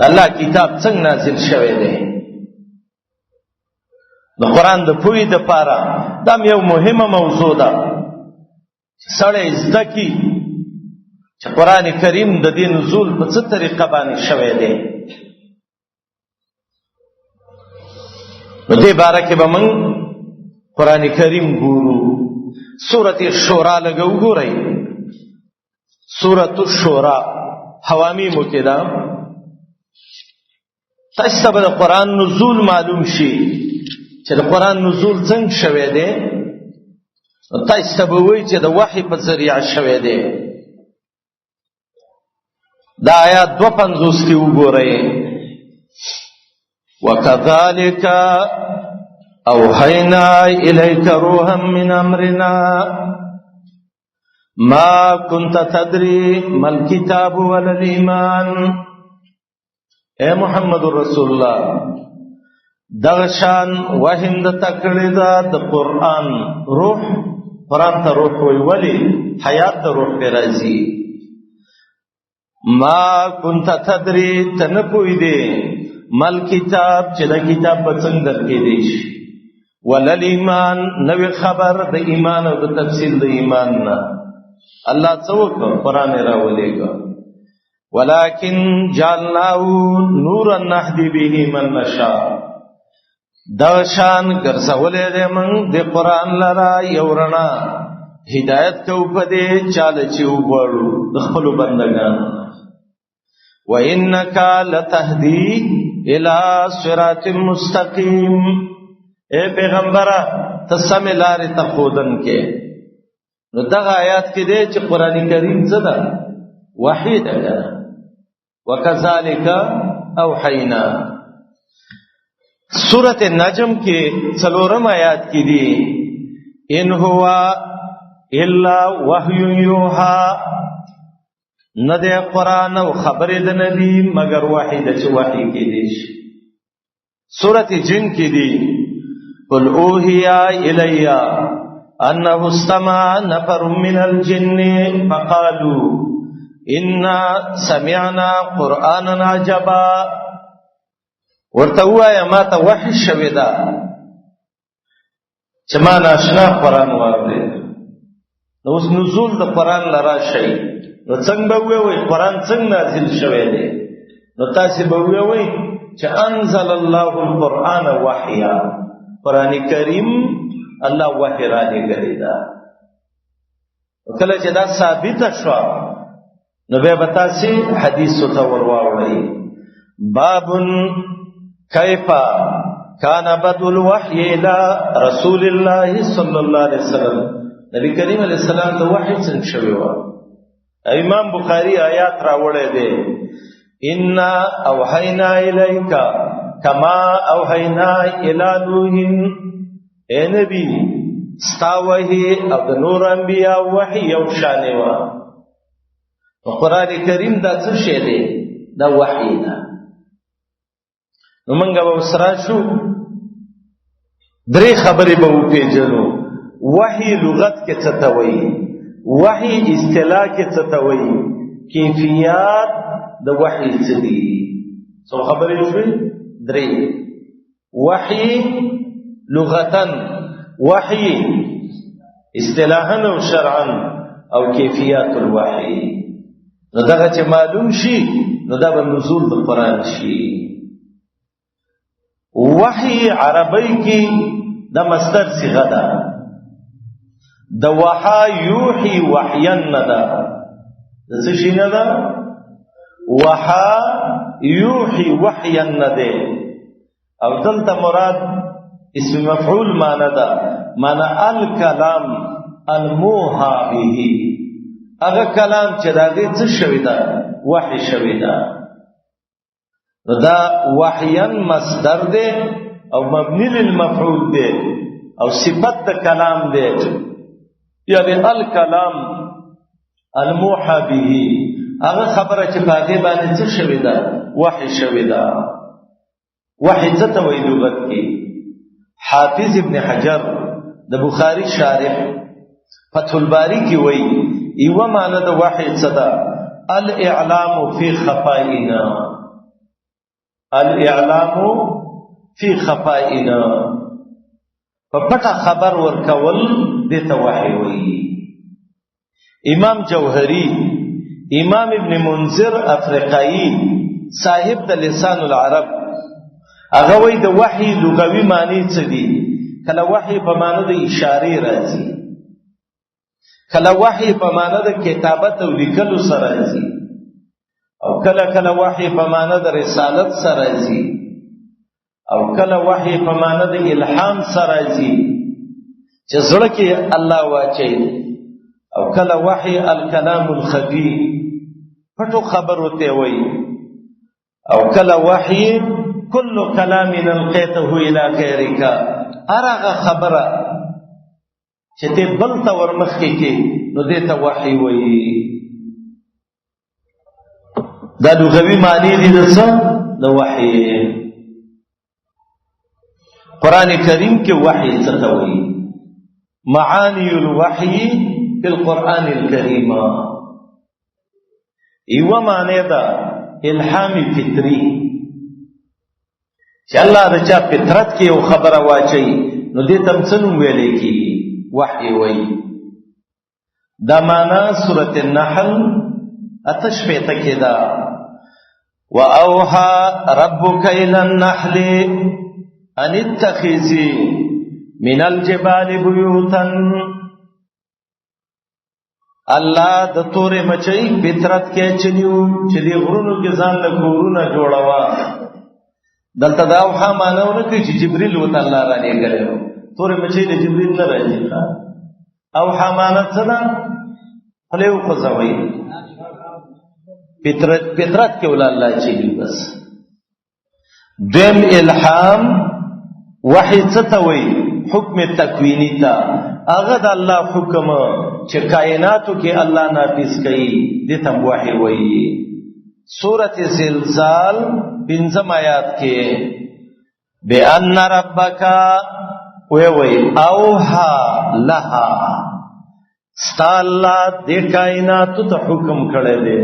الله کتاب څنګه نازل شوی دی. د قرآن د پوهې دپاره دا یو مهمه موضوع ده سړی زده کړي چې قرآن کریم د دې نزول په څه طریقه باندې شوی دی. نو دې باره کې به موږ قرآن کریم ګورو. سورة الشورى لږ وګورئ. سورة الشورى حوامیمو کې ده. تاسو ته به د قرآن نزول معلوم شي چې د قرآن نزول څنګه شوی دی. تاسو ته به وایي چې د وحی په ذریعه شوی دی. دا آیات 52 کې وګورئ. وَكَذَلِكَ أَوْحَيْنَا إِلَيْكَ رُوحًا مِّنْ أَمْرِنَا مَا كُنْتَ تَدْرِي مَا الْكِتَابُ وَلَا الْإِيمَانُ. اے محمد رسول الله دغشان وحیم د تکړه دا د قرآن روح. قرآن ته روح وی ولی حیات د روح په راځي. ما كنت تدري تنپوی دی مل کتاب چې د کتاب په څنګه درکې دی شي ولل ایمان نوې خبر د ایمان او د تفصیل د ایمان نه. الله څوک قرآن راولېګا ولکن جعلناه نورا نهدي به من نشاء. دا شان ګرځولې دې موږ د قرآن لرا یو رڼا هدایت کو په دې چاله چې وګورو د خپل بندگانو. وَإِنَّكَ لَتَهْدِي إِلَى صِرَاطٍ مُسْتَقِيمٍ. اے پیغمبره ته سمې لارې ته ښودن کې. نو دغه آیات کې دی چې قرآن کریم څه ده؟ وحی ده. وَكَذَلِكَ أَوْحَيْنَا. سورة النجم کې 4 آیات کې دی إِنْ هُوَ إِلَّا وَحْيٌ يُوحَى. نه دی قرآن او خبرې د نبی مگر وحی ده چې وحی کې دی. سورة جن کې دی قل اوحي إلي أنه استمع نفر من الجن فقالوا إنا سمعنا قرآنا عجبا. ورته وایا ما ته وحی شوی ده چې ما ناشنا قرآن واورېد. نو اوس نزول د قرآن لرا شي نو څنګه به وایي قرآن څنګه نازل شوی دی. نو تاسو به وایي چې انزل الله القرآن وحیا. قرآن کریم الله وحی را لېږلی ده. کله چې دا ثابته شوه نو بیا به تاسې حدیثو ته ور واوړئ. باب کیف کان بدء الوحی الی رسول الله صلی الله علیه وسلم. نبی کریم علیه السلام ته وحی څنګه شوی و؟ امام بخاری آیات راوړی دی انا اوحینا الیک کما اوحینا الی نوح. اے نبی ستا وحی او د نور انبیاء وحی یو شان و. قرآن کریم دا څه شی دی؟ دا وحی ده. نو موږ به وسره شو 3 خبرې به وپېژنو. وحی لغت کې څه ته وایي؟ وحی اصطلاح کې څه ته وایي؟ کیفیت د وحی څه دي؟ څو خبرې شوې؟ 3. وحی لغتن، وحی اصطلاحا او شرعا، او کیفیت الوحی. نو دغه چې معلوم شي نو دا به نزول د قرآن شي. وحی عربی کې د مصدر صيغه ده. د وحا یوحي وحیا نه ده. څه شي نه ده؟ وحا یوحي وحیا نه ده. او دلته مراد اسم مفعول معنی ده. معنی الکلام الموحى به. هغه کلام چې داغه څه شوی ده؟ وحی شوی ده. دا وحیا مصدر ده او مبنی للمفعول ده او صفت د کلام ده. یعنی الکلام الموحى به هغه خبره چې باغې باندې څه شوی ده؟ وحی شوی ده. وحی څه ته وایي لغت کې؟ حافظ ابن حجر د بخاری شارح فتح الباری کې وایي ایوه معنی د وحی څه ده؟ الاعلام فی خفائنا. الاعلام فی خفائنا، په پټه خبر ورکول دته وحی وایي. امام جوهری، امام ابن منذر افریقایی صاحب د لسان العرب، هغه وایي د وحی لغوي معنی څه دي؟ کله وحی په معنی د اشاره راځي، کله وحی په معنی د کتابت او لیکلو سره راځي، او کله کله وحی په معنی د رسالت سره راځي، او کله وحی په معنی د الهام سره راځي چې زړه کې الله واچي، او کله وحی الکلام الخفی پټو خبرو ته وایي، او کله وحی کل کلام القیته الی غیرک، هرغه خبره چې ته بل ته ورمخکې کې نو دې ته وحی وایي. دا لغوي معنی دي د څه؟ د وحی. قرآن کریم کې وحی څه ته وایي؟ معانی الوحی فی القرآن الکریم. یوه معنی ده الهام فطری، چې الله د چا فطرت کې یو خبره واچي نو دې ته څه نوم ویلی کېږي؟ وحی وایي. دا معنی سورة النحل 8 کې ده. وَأَوْحَى رَبُّكَ إِلَى النَّحْلِ أَنِ اتَّخِذِي مِنَ الْجِبَالِ بُيُوتًا. الله د تورې مچۍ فطرت کې چلیو چې د غرونو کې ځان له کورونه جوړوا. دلته دا اوحا معنی ونه کوي چې جبريل وته الله را لېږلی و. تورې مچۍ د جبريل نه راځي. اوحا معنی څه ده؟ خولې وخوځوئ. فطرت کې ول الله چلی بس. دویم الهام وحی څه ته وایي؟ حکم تکوینی ته. هغه د الله حکم چې کائناتو کې الله نافذ کوي دې ته وحی وایي. سورۃ زلزال 5 آیات کې بأن ربک وی اوها لها، ستا الله دې کائناتو ته حکم کړی دی.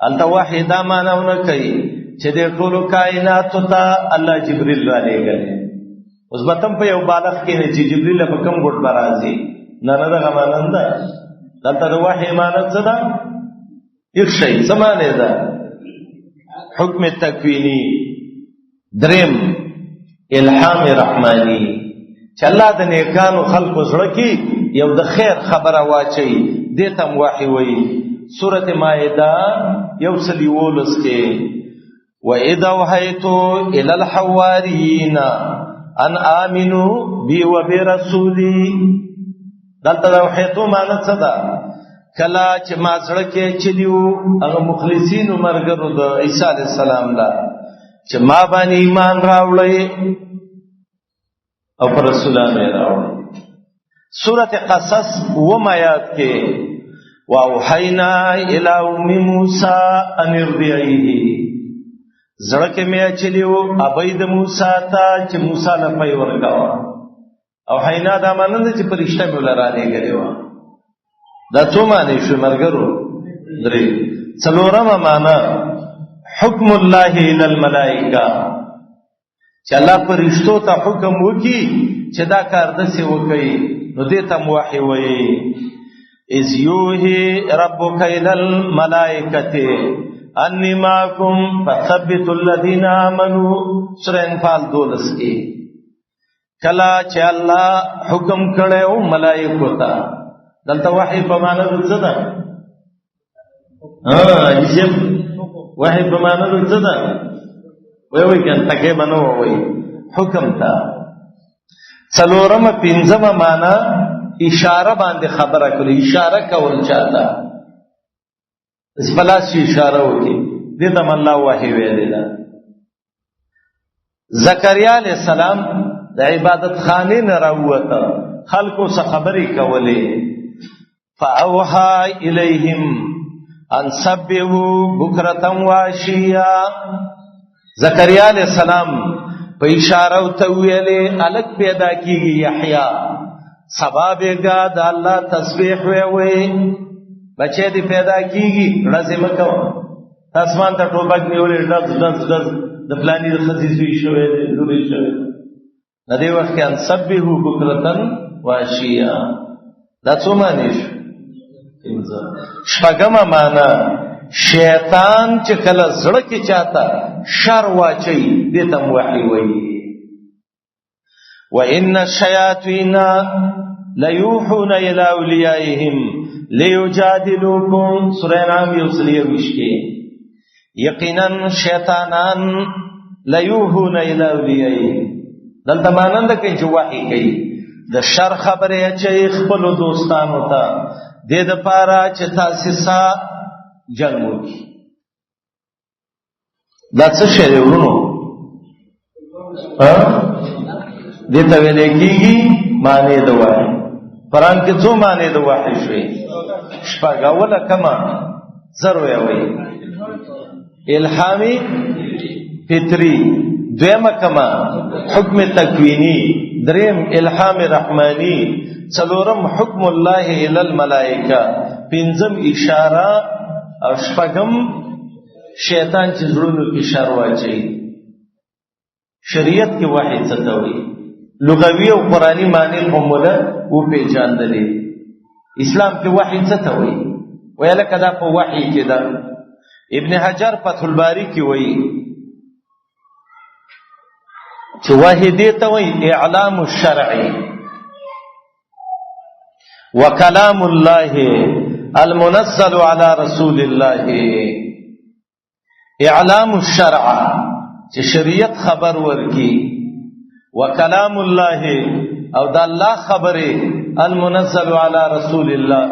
الته وحی دا معنی کوي چې دې ټول کائناتو ته الله جبريل را لېږلی. اوس به تم په یو بالغ کې نه چې جبريل په کوم ګټ به راځي، نه نه دغه معنی ده. دلته د وحی معنی څه ده؟ هیڅ شی. څه معنی ده؟ حکم تکوینی. دریم الهام رحمانی، چې الله د نیکانو خلقو زړه کې یو د خیر خبره واچي دې ته وحی وایي. سورۃ مائده 1:19 کې وَإِذَا أَوْحَيْتُ إِلَى الْحَوَارِيِّينَ أَنْ آمِنُوا بِي وَبِرَسُولِي. دلته د وحیتو معنی څه ده؟ کله چې ما زړه کې چلیو هغه مخلصینو مرګرو د عیسی علیه السلام لا چې ما باندې ایمان راوړی او پر رسولانو یې راوړی. سورۃ قصص 9 آیات کې وَأَوْحَيْنَا إِلَى أُمِّ مُوسَىٰ أَنِ ارْضِعِيهِ. زړه کې مې اچلیو ابۍ د موسی ته چې موسی له پی ورکاوه. او حینا دا معنی ده چې فرشته مې ولرا لېږلې وه. دا څو معنی شو ملګرو؟ درې. څلورمه معنی حکم الله الی الملائکه، چې الله فرشتو ته حکم وکړي چې دا کار داسې وکړي نو دې ته وحی وایي. اذ یوحی ربک الی الملائکه انی معکم فثبتوا الذین آمنوا. سورۃ انفال 12 کې کله چې الله حکم کړو ملائکو ته، دلته وحی په معنا د څه ده؟ عجیب. وحی په معنا د څه ده؟ وای کنه تکه بنو وای حکم ته. څلورمه پنځمه معنا اشاره باندې خبره کړي. اشاره کول چاته اسپلاس اشاره وکي دې ته الله وحی ویل ده. زکریا علیہ السلام د عبادت خانه نه راووته، خلکو څخه خبرې کولې. فاوحى الیہم ان سبحوا بکرة وعشیا. زکریا علیہ السلام په اشاره او تویلې الک پیدا کیږي یحیی سبابګه د الله تسبیح وی بچی دی پیدا کیږي رزه مکو اسمان ته ټوپک نیولې ډز ډز ډز د پلانې د ښځې زوی شوی دی لورې شوی دی د دې وخت کې ان سبحو بکرتن واشیا دا څه معنی شو شپږمه معنا شیطان چې کله زړه کې چاته شر واچي دې ته وحي وایي وان الشیاطین لیوحون الی اولیائهم لیجادلوکم سورہ انعام یوسلیه وشکه یقینا شیطانان لیوحون الی اولیائهم دلته مانند کې چې وحي کوي د شر خبره چې خپل دوستانو ته د دې لپاره چې تاسیسا جنگ وکړي دا څه شی دی ورونو دې ته ویل کېږي معنی د وحي قرآن کې څو معنی د وحي شوي شپږ اوله کما زرو وي الهامي فطری دویمه کما حکم تکوینی دریم الهام رحمانی څلورم حکم الله الی الملائکه پنځم اشاره او شپږم شیطان چې زړونو کې شر واچي شریعت کې وحی څه ته وایي لغوي او قرآني معنی هم ولا او پیژاندلې اسلام کې وحی څه ته وایي ویل کدا په وحی کې دا ابن حجر فتح الباری کې وایي چې وحی دې ته وایي اعلام الشرع وكلام الله المنزل على رسول الله اعلام الشرع چې شریعت خبر ورکی وكلام الله او د الله خبره المنزل على رسول الله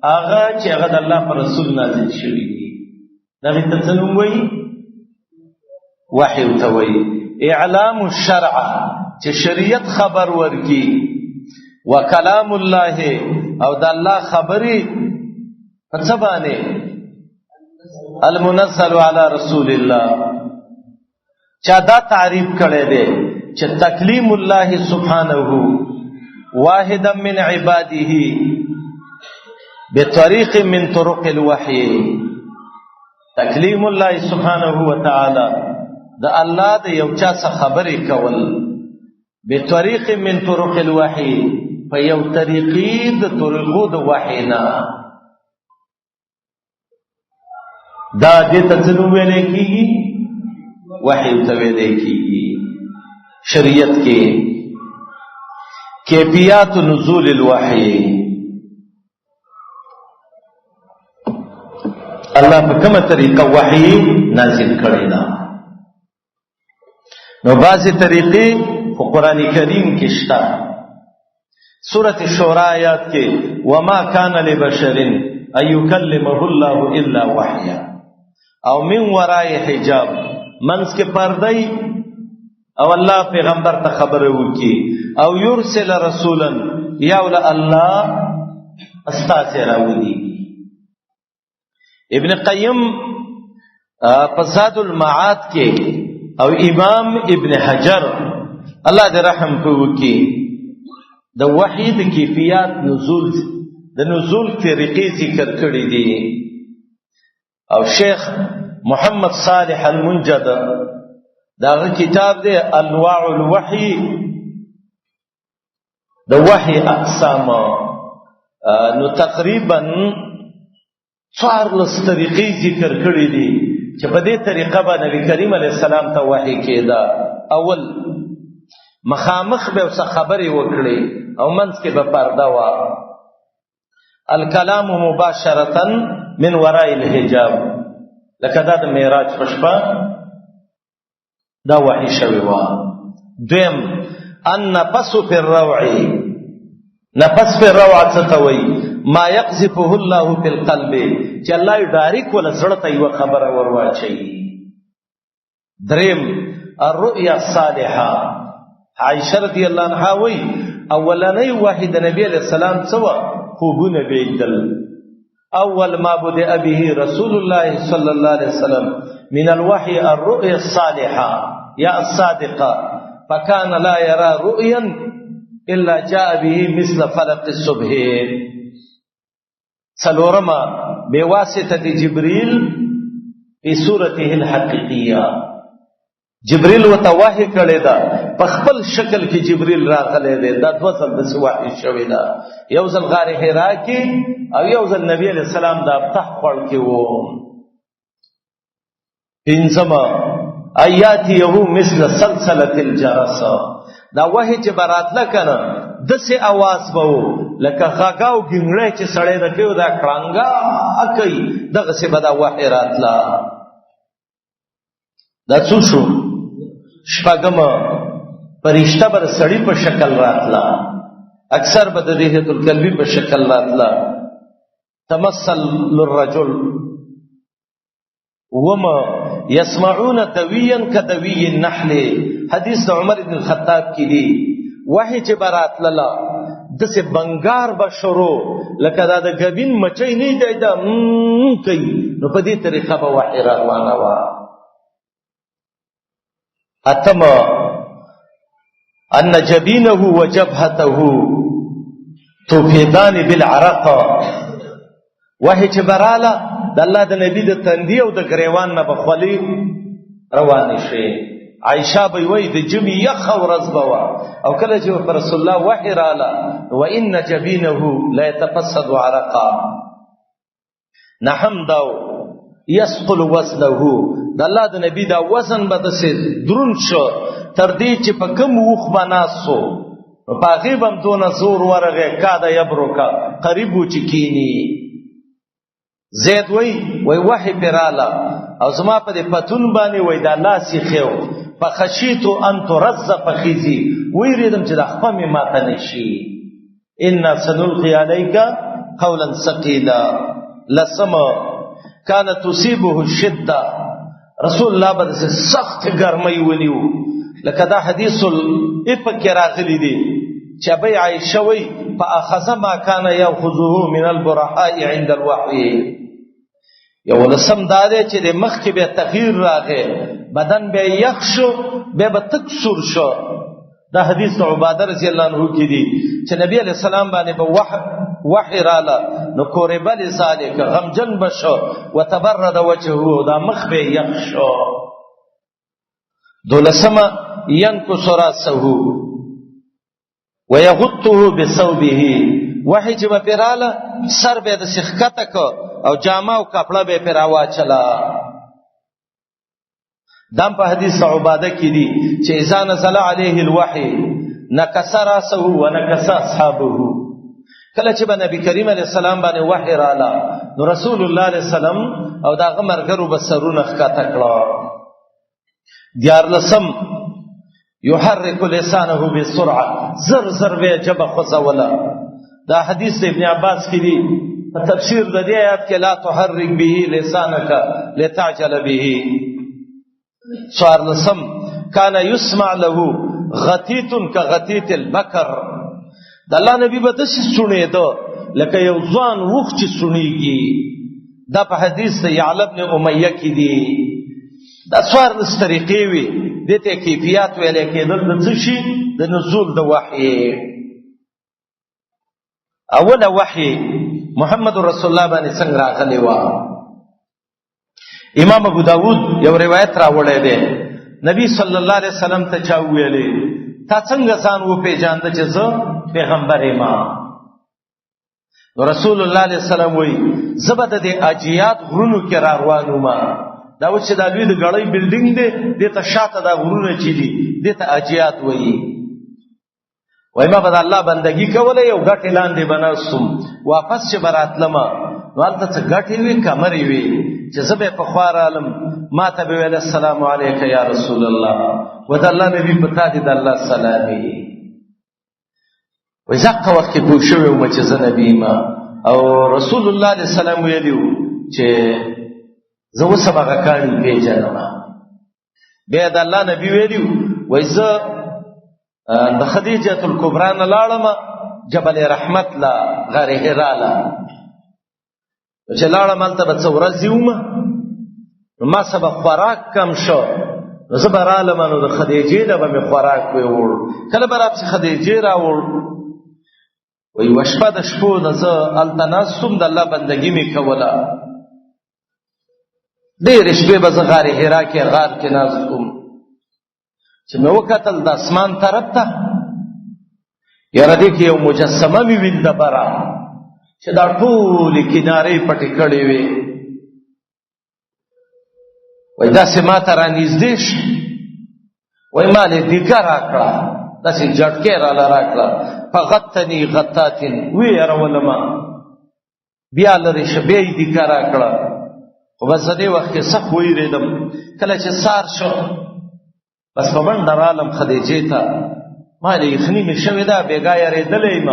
هغه چې هغه د الله پر رسول نازل شوی دی دا ته څه وایي وحی ته وایي اعلام الشرع چې شریعت خبر ورکی وکلام الله او د الله خبري څبانه المنزل على رسول الله چا دا تعریف کړي دي چې تکلیم الله سبحانه واحدا من عباده بطريق من طرق الوحي تکلیم الله سبحانه وتعالى د الله د یو چا څخه خبرې کول بطريق من طرق الوحي په یو طریقې د طریقو د وحی نه دا دې ته څه ویل کېږي وحی ته ویل کېږي شریعت کې کیفیات نزول الوحی الله په کومه طریقه وحی نازل کړی دا نو بعضی طریقې په قران کریم کې شته سورۃ الشورى آیات کې وما كان لبشر ان يكلمه الله الا وحيا او من وراء حجاب منس کې پردای او الله پیغمبر ته خبره وکي او يرسل رسولا یا ول الله استاذ راوي ابن قیم فزاد المعاد کې او امام ابن حجر الله دې رحم وکي د وحی د کیفیت نزول د نزول طریقې ذکر کړې دي او شیخ محمد صالح المنجد دا کتاب دی انواع الوحی د وحی اقسام نو تقریبا 14 طریقې ذکر کړې دي چې په دې طریقه باندې نبی کریم علیه السلام ته وحی کېدا اول مخامخ به وسه خبرې وکړي او منځ کې به پرده وا الکلام مباشرتا من وراء الحجاب لکه دا د معراج پښپا دا وحی شوی وا دیم ان نفس فی الروع نفس فی الروع څه ما يقذفه الله في القلب چې الله ډایرک ولا زړه ته یو خبره ورواچي دریم الرؤيا الصالحه عائشہ رضی اللہ عنہا وی اولنی واحد نبی علیہ السلام سوا خوبونه بیدل اول ما بدأ به رسول الله صلی اللہ علیہ وسلم من الوحی الرؤيا الصالحه یا الصادقه فكان لا يرى رؤيا الا جاء به مثل فلق الصبح سلورما بواسطه جبريل فی صورته الحقیقیه جبريل وته وحی کړی دا په خپل شکل کې جبريل راغلی دی دا دوه ځل د وحی شوی دا یو ځل غار حرا کې او یو ځل نبی علیہ السلام دا فتح خور کې وو انسما آیات یو مثل سلسله الجرس دا وحی چې براتله کنه دسه आवाज وو لکه غاګاو ګنګړې چې سړی د کېو دا کړنګا اکي دغه څه بدا وحی راتلا دا څو شو شپږم فرشتہ بر سړی په شکل راتلا اکثر به د دیهۃ القلبی په شکل راتلا تمثل للرجل وما يسمعون دويا كدوي النحل حدیث عمر بن الخطاب کی دی وحی چې برات للا دسه بنگار بشرو لکه دا د غبین مچي نه دی دا کوي نو په دې طریقه به وحی روانه وا اتم ان جبينه وجبهته تفيضان بالعرق وحی چې براله د الله د نبی د تندی او د غریوان نه بخولي روان شي عائشہ به وای د جمی یخ او رزبوا او کله چې پر رسول الله وحی رااله وان جبينه لا يتفسد عرقا نحم داو يسقل وزنه د الله د نبی دا وزن به د سي درون شو تر دې چې په کوم وخ بناسو په غیبم دون زور ورغه کاده یبرکا قریبو چکینی زید وای وحی پراله او زما په پتون باندې وای دا لاسی خو فخشیتو ان ترز فخذی ویریدم چې د خپل ماته نشي ان سنلقي عليك قولا ثقيلا لسما كان تصيبه الشده رسول الله بده سخت ګرمۍ ونیو لکه دا حدیث الافک راغلی دی چې ابي عائشه وای فاخذ ما كان ياخذه من البرحاء عند الوحي یو لسم داده چې د مخ کې به تغییر راغی بدن به یخ شو به تکسر شو دا حدیث عباده رضی الله عنه کې دی چې نبی علیہ السلام باندې به وحی رااله نو کوربل ذالک غمجن بشو وتبرد وجهه دا مخ به یخ شو دولسما ينكس راسه ويغطه بثوبه وحی چې به رااله سر به د سخکته کو او جامه او کپڑا به پیراوا چلا دام په حدیث عباده کې دي چې اذا نزل عليه الوحي نكس راسه ونكس اصحابه کله چې نبی کریم علیه السلام باندې وحی رااله نو رسول الله علیه السلام او دا غمرګرو بسرونه ښکته کړه دیار لسم يحرك لسانه بسرعه زر زر به جبه خزوله دا حدیث ابن عباس کې دي تفسیر د دې آیات کې لا تحرك به لسانك لتعجل به سوار لسم كان يسمع له غتيت كغتيت البكر د الله نبی به داسې سنېدو لکه یو ځوان وخ چې سنېږي دا په حدیث د یعلا بن امیہ کې دی دا سوار د طریقې وی دته کیفیت ویل کېدل د څه شي د نزول د وحی اوله وحی محمد رسول الله باندې څنګه راغلی و امام ابو داود یو روایت راوړی دی نبی صلی الله علیه وسلم ته چا ویلې تا څنګه ځان و پیژاند چې زه پیغمبر یم نو رسول الله علیه السلام وی زبد د اجیات غرونو کې را روانو ما دا و چې د لوی د غړی بلډینګ دی دته شاته دا غرونه چي دي دته اجیات وی وای ما بد الله بندگی کوله یو غټ لاندې بناستم واپس چې براتلم ولته څه غټي وی کمرې وی چې زبې په خوار عالم ما ته ویل السلام علیک یا رسول الله ود الله نبی پتا دي د الله سلامي وای ځکه وخت کې پوښیو مې چې زه نبی ما او رسول الله صلی الله علیه وسلم ویلو چې زه وسمغه کاری پیژنم به د الله نبی ویلو وای زه د خدیجه الکبرى نه لاړم جبل رحمت لا غار حرا لا چې لاړم مالته به څورا زیومه ما سبا خوراک کم شو زبراله منو د خدیجه له به خوراک وور کله برابر خدیجه راور وای وشپه د شپو د ز التناسم د الله بندگی می کوله ډېرې شپې به زه غار حرا کې غار کې ناست وم چې مې وکتل د اسمان طرف ته، یاره دې کې یو مجسمه مې ولیده بره چې دا ټولې کنارې پټې کړې وې. وایي داسې ما ته رانږدې شو، وایي ما لې دیګه راکړه، داسې جټکې راله راکړه، فغتني غتاتن ویرولما، بیا لرې شه بیا یې دیګه راکړه. خو بس دې وخت کې سخت ویرېدم. کله چې سار شو بس په منډه رالم خدیجې ته، ما دې یخني مې شوې ده، بېګا یارېدلی یم.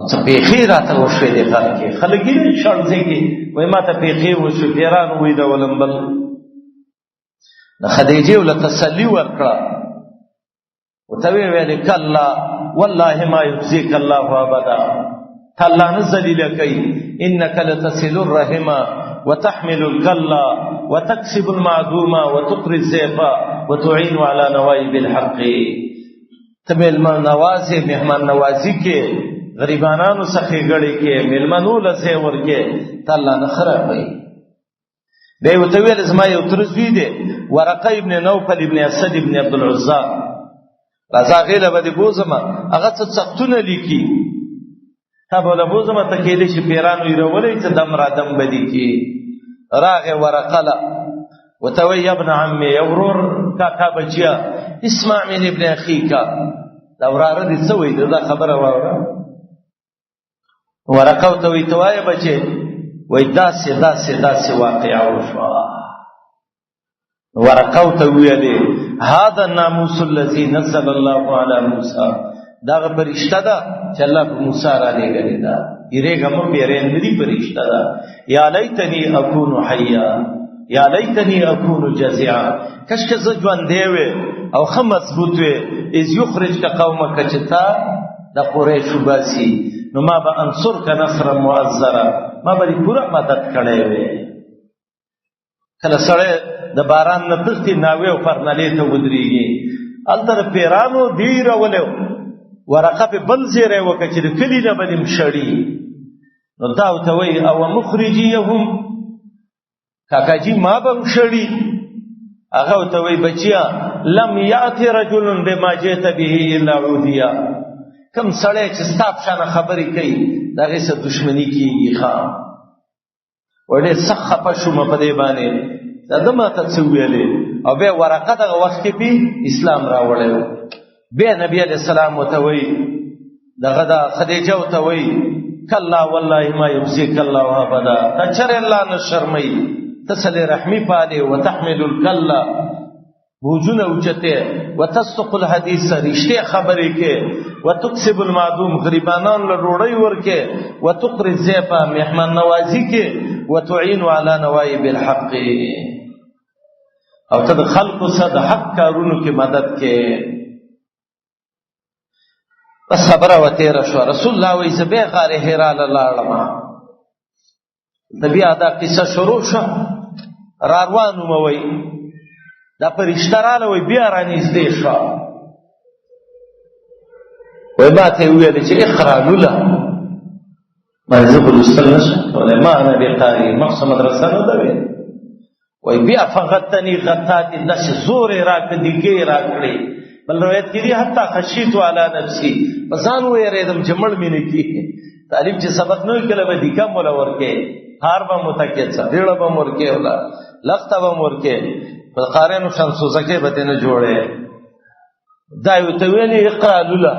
څه پېښې راته وشوې دې غر کې، خلک یې شړځېږي، وایي ما ته پېښې وشوې، پیران ویدولم. بل د خدیجې له تسلي ورکړه، ورته ویې ویلې کلا والله ما یخزیک الله ابدا، ته الله نه ذلیله کوي. انک لتصل الرحم وتحمل الکلا وتکسب المعدوم وتقری الضیف وتعین علی نوائب الحق. ته مېلمه نوازې، مهمان نوازي کې، غریبانانو څخه ګړې کې، مېلمنو له ځای ورکې، ته الله نه خرابوي. بیا یې ورته ویل زما یو تره زوی دی ورقه ابن نوفل ابن اسد ابن عبدالعزا، راځه هغې له به دې بوځمه، هغه څه څختونه لیکي، تا به له بوځمه، ته کېدای شي پیرانو ایرولی څه دم را دم به دې کي. راغې ورقه له ورته وایي یا ابن عمې، یا ورور کاکا بچیا، اسمع من ابن اخیکا، دا وراره دې څه وایي، دا خبره واوره. ورقه ورته وایي ته وایه بچې، وایي داسې داسې داسې واقعه وشوه. ورقه ورته ویلې هذا الناموس الذي نزل الله على موسى، دغه فرشته ده چې الله په موسی را لېږلې ده، یېرېږه مه بیرېن ندي فرشته ده. یا لیتنی اکون حیا یا لیتنی اکون جزیعا، کشکې زه ژوندی وې او ښه مضبوط وې، اذ یخرجک قومک، چې تا د قریشو باسي، نو ما به انصرک نصرا مؤزرا، ما به دې پوره مدد کړی وې. کله سړی د باران نه تښتي، ناوې او فرنلې ته ودرېږي، هلته د پیرانو دی راولې، ورقه پې بل زیری وکړه چې د کلي نه به دې مشړي. نو دا ورته وایي او مخرجیهم، کاکاجي ما به مشړي. هغه ورته وایي بچیا لم یأت رجل بما جئت به الا عودیا، کم سړی چې ستا په شانه خبرې کوي د هغې سره دښمني کېږي. ښه وایي ډېر سخت خفه شومه په دې باندې، دا ده ما ته څه ویلې. او بیا ورقه دغه وخت کې پې اسلام راوړی و. بیا نبی علیه السلام ورته وایي، دغه دا خدیجه ورته وایي کلا والله ما یخزیک الله ابدا، ته چرې الله نه شرموي، ته صلې رحمي پالې، وتحمل الکلا بوجونه اوچتې، وتصدق الحدیث رښتیا خبرې کې، وتکسب المعدوم غریبانان له ډوډۍ ورکې، وتقری الضیف مهمان نوازي کې، وتعین علی نوائب الحق، او ته د خلقو سره د حق کارونو کې مدد کې. بس خبره وتېره شوه. رسول الله وایي زه بیا غار حرا له لاړم، د بیا دا قصه شروع شوه، را روان وم، وایي دا فرشته راله، وایي بیا رانږدې شوه، وایي ما ته یې وویلې چې اقرا لوله، ما زه خو لوستل نه شم کولی، ما انا بقاري، مخصوصه مدرسه نه ده ویل. وایي بیا فغتني غتاتې، داسې زور یې راکړه، دیګې یې راکړې. بل روایت کې دي حتی خشیت علی نفسي، په ځان ویرېدم چې مړ مې نه کېږي. تعلیم چې سبق نه وي کله به دیګه موله ورکې، هار به مو تکې څه ډېړه به مو ورکې، ولا لخته به مو ورکې، په قاریانو شان سوزکې به ترې نه جوړې. دا یې ورته ویلې اقرا لوله،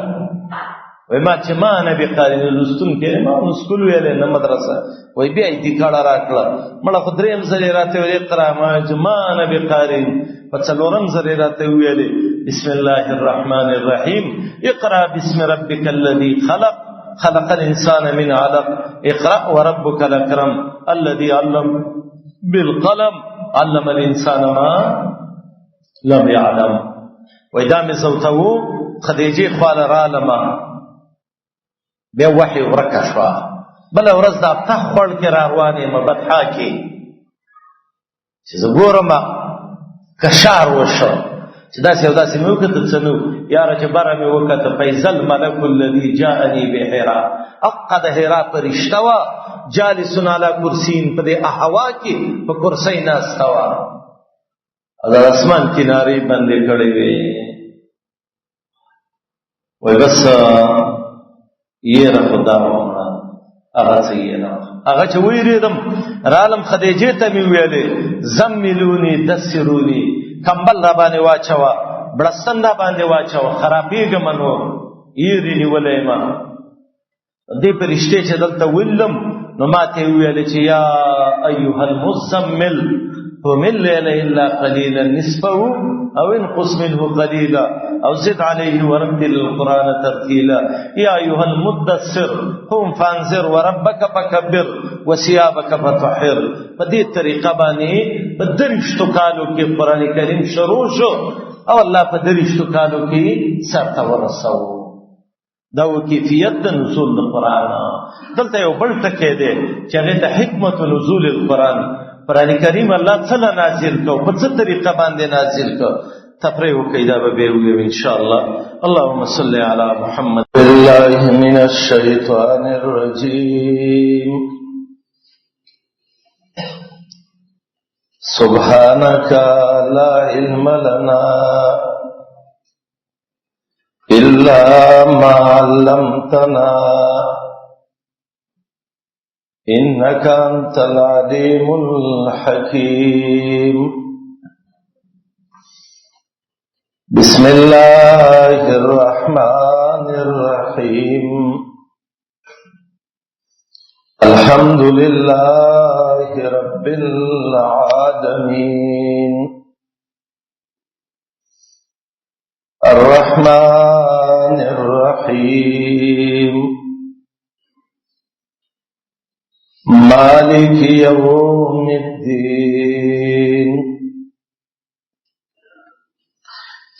وایي ما چې ما نه بقاري، نه لوستونکی ما نو سکول ویلی نه مدرسه. وایي بیا یې دیګاړه راکړه، مړه خو درېیم ځل یې راته ویلې اقرا، ما چې ما نه بقاري، په څلورم ځل یې راته ویلې بسم الله الرحمن الرحیم، اقرا باسم ربک الذي خلق، خلق الانسان من علق، اقرا وربک الاکرم الذي علم بالقلم، علم الانسان ما لم يعلم. وایي دا مې زوتوو، خدیجې خواله رالمه، بیا وحی ورکه شوه. بله ورځ د ابتح خوړ کې را روان یم بطحا کې، چې زه ګورم کشار وشو، چې داسې او داسې مې وکتل څه نه و، یاره چې بره مې وکتل فیض الملک الذي جاءني بحرا، حقه د حرا فرشته وه، جالسون علی کرسین په دې احوا کې په کرسۍ ناسته وه او د اسمان کنارې بندې کړې وې وای بس یېره خو دا ومړه هغه څه یېره هغه چې ویرېدم رالم خدیجې ته مې ویلې زملوني دسروني کمبل را باندې واچوه بړستن را باندې واچوه خرابېږم نو یېرې نیولی ما دې فرشتې چې دلته ولم نو ما ته یې ویلې چې یا ایها المزمل قم الليل الا قليلا نصفه او انقص منه قليلا او زد عليه ورتل القران ترتيلا يا ايها المدثر قم فانذر وربك فكبر وثيابك فطهر په دې طریقه باندې په درشتو کالو کې قران کریم شروع شو او الله په درشتو کالو کې سرته ورسو دا کیفیت د نزول القرآن دلته یو بل ټکی دی چې هغه ته حکمت نزول القرآن قرآن کریم الله څنګه نازل کو په څه طریقه باندې نازل کو تفریح وکړئ دا به ویو ان شاء الله اللهم صل علی محمد بالله من الشیطان الرجیم سبحانك لا علم لنا إلا ما علمتنا إنك أنت العليم الحكيم بسم الله الرحمن الرحيم الحمد لله رب العالمين الرحمن الرحيم مالك يوم الدين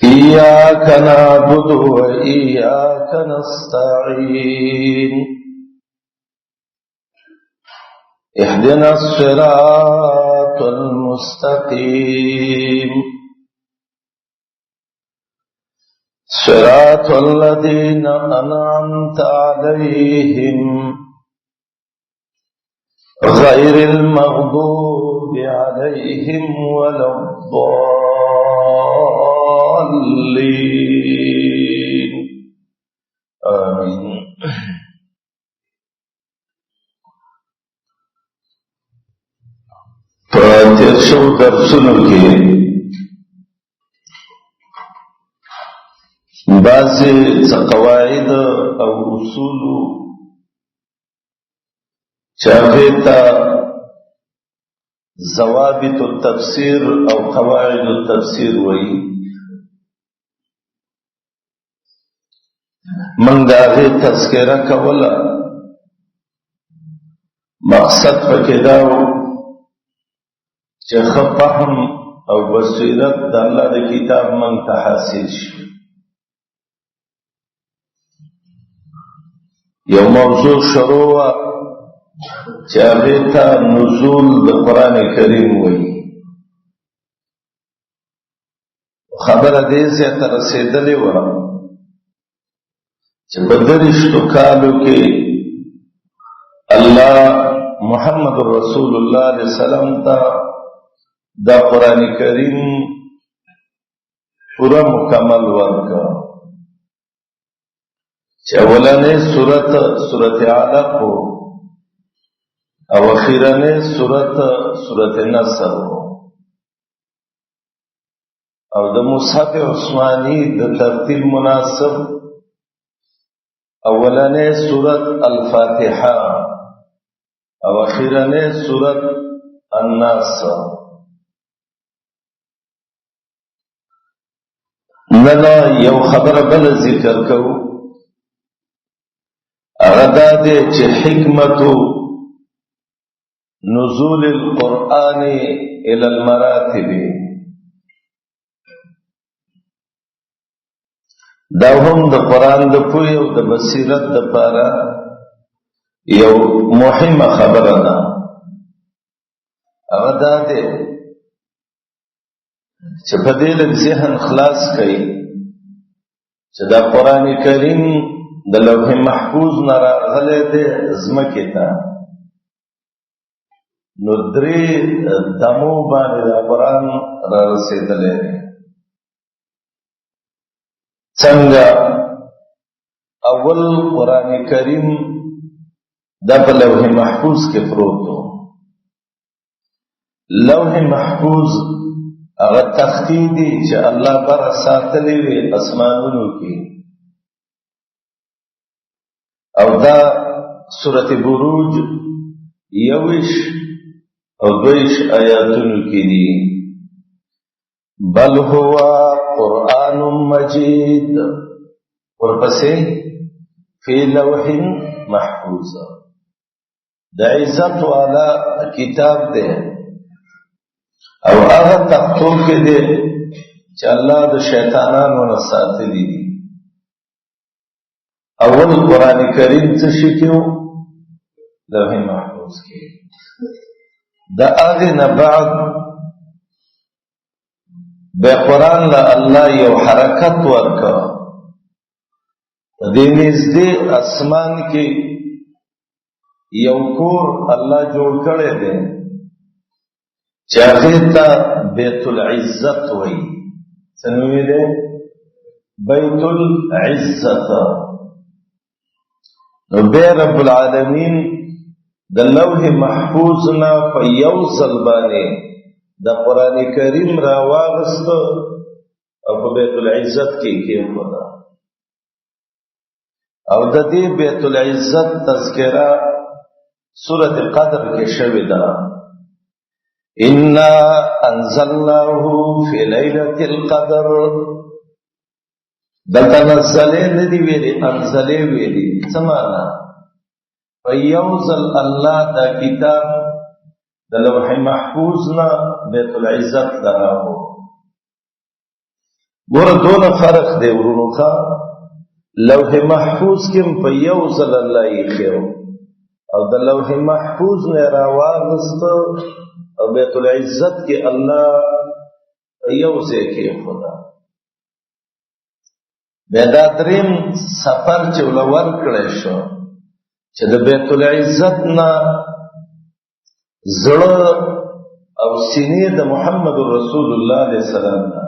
إياك نعبد وإياك نستعين اهدنا الصراط المستقيم صراط الذين أنعمت عليهم غير المغضوب عليهم ولا الضالين آمين تیر شو درسونو کې بعضی قواعد او اصول چاہتا ضوابط التفسیر او قواعد التفسیر وئی منگاغی تذکرہ کولا مقصد فکداو چه فهم او بصیرت د الله د کتاب من ته حاصل شي یو موضوع شروع چې هغه ته نزول د قران کریم وایي خبره دې چې تر رسیدلې و چې په درشتو کالو کې الله محمد رسول الله صلی الله علیه وسلم ته دا قرآن کریم پورا مکمل ورکا چې اولانې سورت علق او اخیرانې سورت نصر او د مصحف عثماني د ترتیب مناسب اولانې سورت الفاتحه او اخیرانې سورت الناس ننا یو خبر بل ذکر کو اغدا دے چه حکمت نزول القرآن الى المراتب دا هم د قرآن د پوی او د بصیرت د پارا یو مهمه خبره ده اغدا دے چې په دې له ذهن خلاص کړي چې دا قران کریم د لوح محفوظ نه راغلی دی زمکه ته نو درې دمو باندې دا قرآن را رسېدلی دی. څنګه اول قرآن کریم دا په لوح محفوظ کې پروت و. لوح محفوظ هغه تختی دی چې الله بر ساتلی وي اسمانونو کې، او دا سورة بروج 21 او 22 آیاتونو کې دي. بل هو قرآن مجید، ورپسې فی لوح محفوظ، د عزت والا کتاب دی او هغه تختو کې دی چې الله د شیطانانو نه ساتلی دي. اول قرآن کریم څه شي کې و؟ لوح محفوظ کې. د هغې نه بعد بیا قرآن له الله یو حرکت ورکړ. دې نږدې اسمان کې یو کور الله جوړ کړی دی چې هغې ته بیت العزت وایي. څه نومې دی؟ بیت العزت. نو بیا رب العالمین د لوح محفوظ نه په یو ځل باندې د قرآن کریم را واغست او په بیت العزت کې کېښوده. او د دې بیت العزت تذکره سورة قدر کې شوې ده. انا انزلناه فی لیلة القدر. دلته نزلې نه دي ویلي، انزلې ویلي. څه معنا؟ په یو ځل الله دا کتاب د لوح محفوظ نه بیت العزت ته راوړو. ګوره دونه فرق دی ورونو ښه. لوح محفوظ کې په یو ځل الله ایښی او د لوح محفوظ نه راواغست او بیت العزت کې الله یو ځای کې ایښوده. بیا دا دریم سفر چې ورله ورکړی شو چې د بیت العزت نه زړه او سینې د محمد رسول الله علیه السلام نه،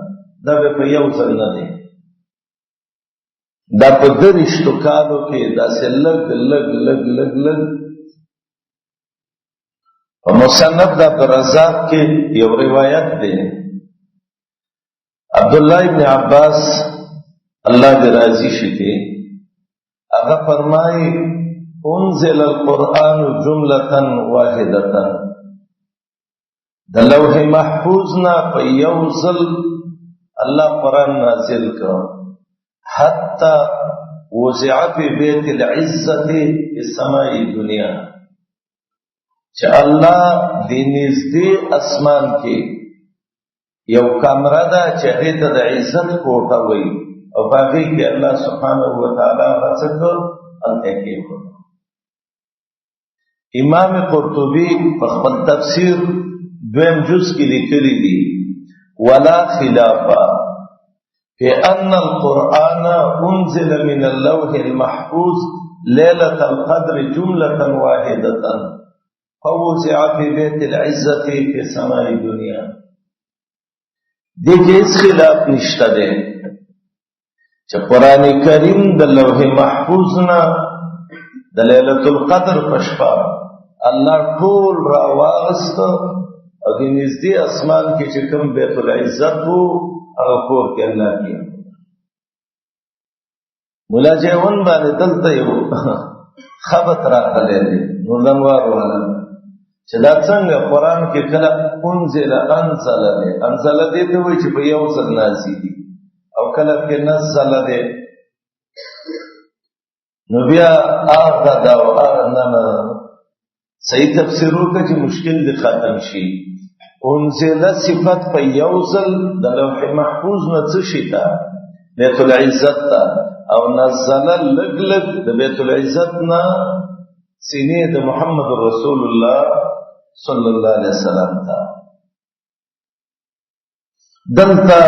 دا به په یو ځل نه دی. دا په 30 کالو کې داسې لږ لږ لږ لږ لږ. په مصنف د عبدالرزاق کې یو روایت دی. عبدالله ابن عباس الله دې راضي شي دی، هغه فرمایي انزل القرآن جملة واحدة. د لوح محفوظ نه په یو ځل الله قرآن نازل کړ. حتی وضع فی بیت العزت فی السماء دنیا، چې الله دې نږدې اسمان کې یو کمره ده چې هغې ته د عزت کوټه وایي او په هغې کې الله سبحانه وتعالی هغه څه کړ هلته یې کېښود. امام قرطبي په خپل تفسیر 2 جز کې لیکلي دي ولا خلاف في أن القرآن أنزل من اللوح المحفوظ ليلة القدر جملة واحدة فوزع في بيت العزة في سماء الدنيا. دیکھ اس خلاف نشته ده چې قرآن کریم د لوح محفوظ نه د لیلة القدر په شپه الله ټول را واغست او د نږدې اسمان کې چې کوم بیت العزت وو هغه کور کې الله کې مولا جیون باندې دلته یو خبط راغلی دی. نو لنوار والا چې دا څنګه قرآن کې کله انزل دی، انزل دی ته وایي چې په یو ځل نازلېږي، او کله کې نزل دی. نو بیا هغه دا او هغه نه صحیح تفسیر وکړه چې مشکل دې ختم شي. انزل صفت په یو ځل د لوح محفوظ نه څه شي ته بیت العزت ته، او نزل لږ لږ د بیت العزت نه سینې د محمد رسول الله صلی الله علیه وسلم ته. دلته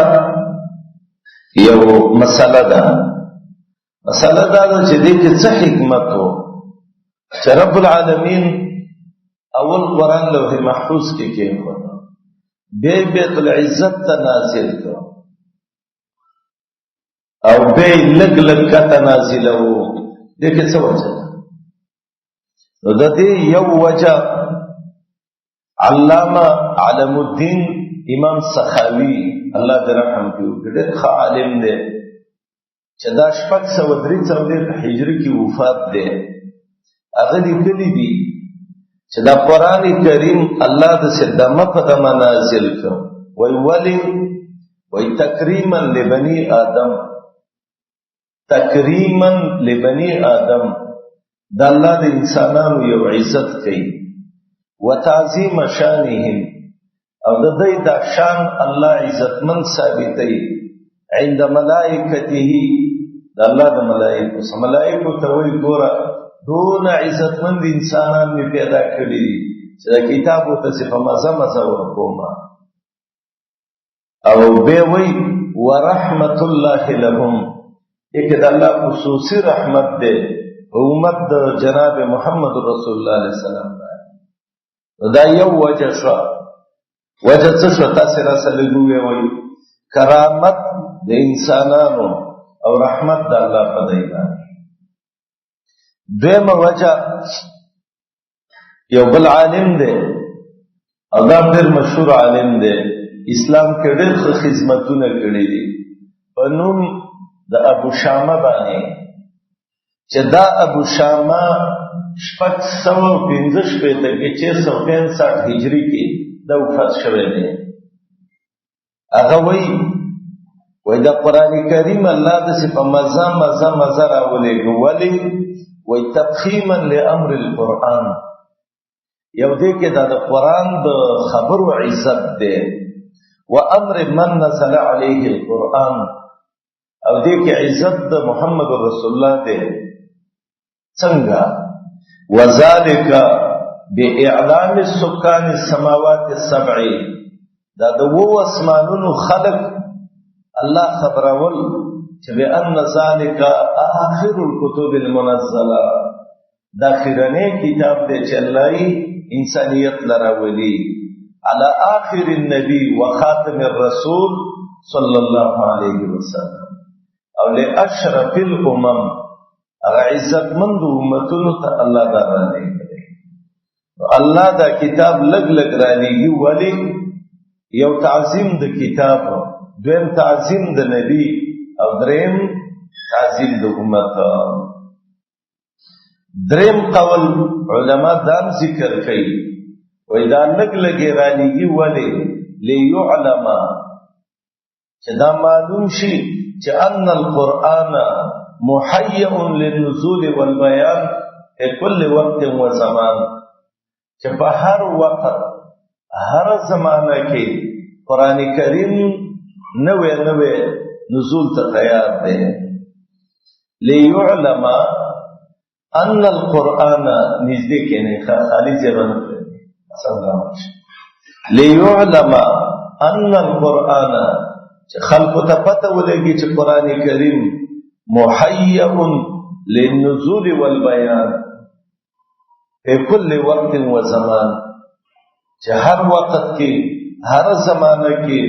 یو مسله ده چې دې کې څه حکمت و چې رب العالمین اول قرآن لوح محفوظ کې کېښود، بیا بیت العزت ته نازل کړ او بیا لږ لږ کته نازلوو. دې کې څه وجه ده؟ نو د دې یو وجه علامه علم الدین امام سخاوي الله دې رحم وکړي، ډېر ښه عالم دی چې دا 643 هجري کې وفات دی. هغه لیکلي دي چې دا قرآن کریم الله د دمه په دمه نازل کړ. ولې؟ تکریما لبني آدم، تکریما لبني آدم، دا الله د انسانانو یو عزت کوي. وتعظیم شانهم، او د دې دا شان الله عزتمن ثابتوي عند ملائکته، د الله د ملائکو سره. ملائکو ته وایي ګوره دون عزتمند انسانان می پیدا کړي دي چې دا کتاب ورته په مزه مزه ورکوم. او به وایي ورحمت الله لهم، یک د الله خصوصي رحمت دی امت د جناب محمد رسول الله علیه السلام. دا یو وجه شو. وجه څه شو؟ تاسو را سره وایي کرامت د انسانانو او رحمت د الله په دی باندې. دویمه وجه یو بل عالم دی او دا ډېر مشهور عالم دی، اسلام کې ډېر ښه خدمتونه کړي دي، په نوم د ابو شامه باندې، چې دا ابو شامه 655 کې 665 هجري کې دا وفات شوی دی. هغه وایي دا قرآن کریم الله داسې په مزه مزه مزه راولېږي. ولې؟ تفخیما لامر القرآن، یو دې کې دا د قرآن د خبرو عزت دی. و امر من نزل علیه القرآن، او دې کې عزت د محمد رسول الله دی. څنګه؟ وذالک باعلام سکان السماوات السبع، دا د 7 اسمانونو خلق الله خبرول چې بأن ذالک آخر الكتب المنزله، دا اخرنی کتاب دی چې الله انسانیت لراولي على آخر النبي وخاتم الرسول صلی الله علیه وسلم، او لاشرف الامم، هغه عزتمند امتونو ته الله دا رالېږي. الله دا کتاب لږ لږ رالېږي. ولې؟ یو تعظیم د کتاب، دویم تعظیم د نبی، او دریم تعظیم د امت. دریم قول علما دام ذکر کوي، وای دا لږ لږ رالېږي. ولې؟ لیعلم، چې دا معلوم شي چې ان القرآن محیّ للنزول والبیان فی کل وقت و زمان، چې په هر وخت هر زمانه کې قرآن کریم نوې نوې نزول ته تیار دی. لیعلم ان القرآن، نږدې کې نه خالی ځای لیعلم ان القرآن، چې خلقو ته پته ولګي چې قرآن کریم محیّ للنزول والبیان فی کل وقت و زمان، چې هر وخت کې هر زمانه کې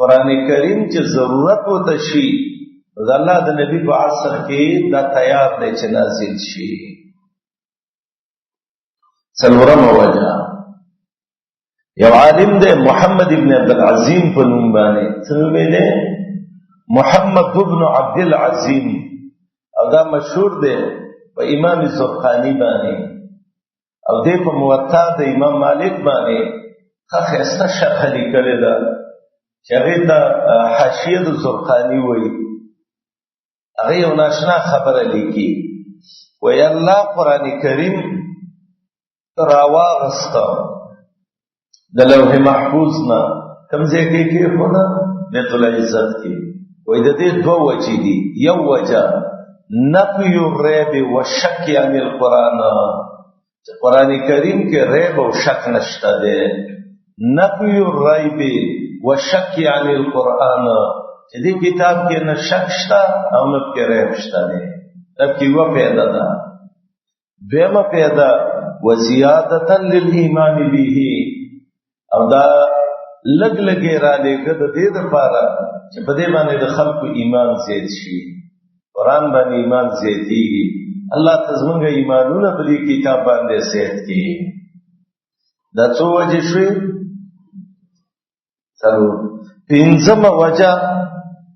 قرآن کریم چې ضرورت وته شي د الله د نبی په عصر کې دا تیار دی چې نازل شي. څلورم وجه یو عالم دی محمد ابن عبد العظیم په نوم باندې. څنګه دی؟ محمد ابن عبد العظیم، او دا مشهور دی په امام زرقانی باندې، او دی په موطا د امام مالک باندې ښایسته شرح لیکلې ده چې هغې ته حاشیه د زرقانی وایي. هغه یو ناشنا خبره لیکي، وایي الله قرآن کریم راواغسته د لوح محفوظ نه، کوم ځای کې کېښوده؟ بیت العزت کې. وایي د دې 2 وجې دي. یو وجه نفی الریب والشک عن القرآن، چې قرآن کریم کې ریب او شک نشته دی. نفی الریب والشک عن القرآن، چې دې کتاب کې نه شک شته او نه پکې ریب شته دی. دا کې یوه پیدا ده. دویمه پیدا وزیادتا للایمان به او دا لگ لگی را لگه دا دید پارا چه پده باندې د خلقو ایمان زید شي قرآن باندې ایمان زیدیږي الله تزمنګ ایمانونه په دې کتاب باندې زید کی دا څو وجه شوي څلور پنځم وجه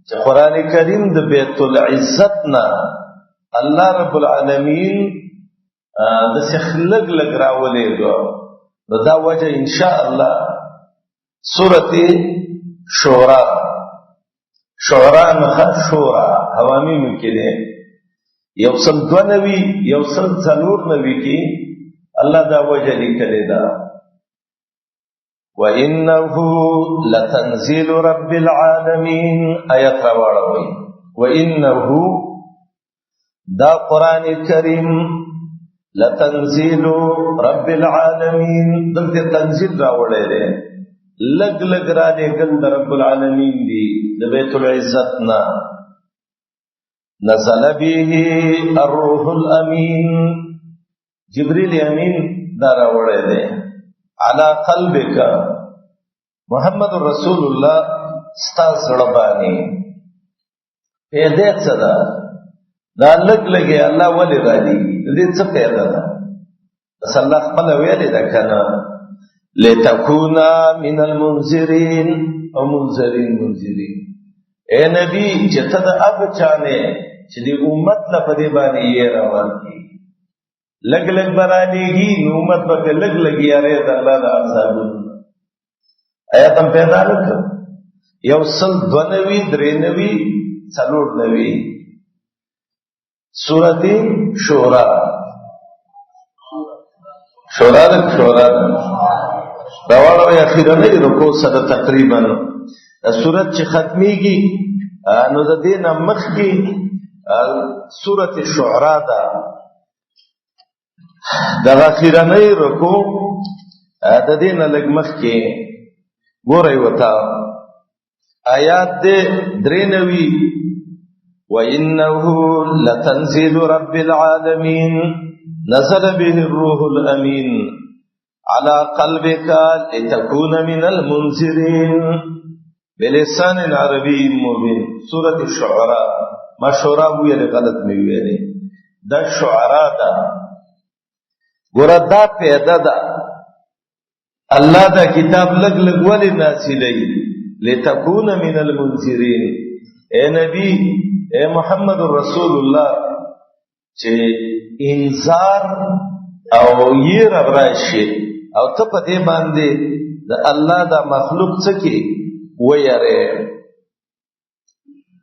چې قرآن کریم د بیت العزت نه الله رب العالمین د سخلګ لګ راولېږي دا وجه ان شاء الله سورة شورا شورا نخا شورا حوامیم کی دے یوصل دو نوی یوصل ضرور نوی کی اللہ دا وجہ لکلے دا وَإِنَّهُ لَتَنزِيلُ رَبِّ الْعَالَمِينَ آیت روڑوئی وَإِنَّهُ دا قرآن کریم لَتَنزِيلُ رَبِّ الْعَالَمِينَ دلتے تنزیل راوڑے دے لگ لگ را دے گل در رب العالمین دی بیت العزتنا نزل به الروح الامین جبریل امین دارا وڑے دے علا قلبک محمد رسول اللہ ستا سڑبانی پیدے صدا دا لگ لگے اللہ ولی را دی دی چا پیدا دا بس اللہ خپل ویلی دا کنا لتکونا من المنذرین او منذرین اے نبی چتا دا اب چانے چی دی امت لپدے بانی یہ روان کی لگ لگ برانی گی نو امت بکر لگ لگی آرے دا اللہ دا عذابون آیات ہم پیدا لکھا یو سل دو نوی درے نوی سلور نوی سورت شورا شورا لک شورا لک راوالو اخیرانی رکو صدا تقریبا سورت چی ختمی گی نو دا دینا مخ کی سورت شعرا دا دا اخیرانی رکو دا دینا لگ مخ کی گو رئی وطا آیات دے درینوی وَإِنَّهُ لَتَنزِيلُ رَبِّ الْعَالَمِينَ نزل به الروح الأمين على قلبك لتكون من المنذرين بلسان عربي مبين سورة الشعراء ما شعراء ہوئے غلط میں ہوئے دا شعراء دا گردا پیدا دا اللہ دا کتاب لگ لگ ولی نازلی لتكون من المنذرين اے نبی اے محمد رسول اللہ چه انذار او ير راشي او ته په دې باندې د الله دا مخلوق څه کې ويره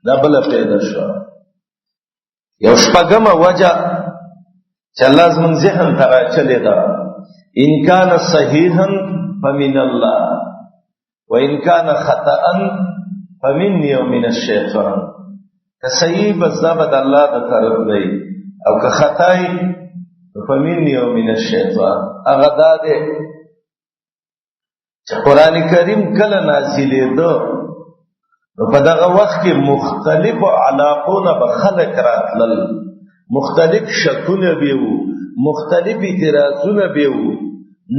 دا بل پیدا شو یو شپږم وجه چې لازم ذهن ترا چلے دا ان کان صحیحا فمن الله وان کان خطا فمني ومن الشیطان که صحیح بس دا بد الله د طرف دی او که خطای فمنی و من الشیطان اغدا دے چه قرآن کریم کل نازلی دو پا دغا وقت کی مختلف علاقون بخلق راتلل مختلف شکون بیو مختلف اعتراضون بیو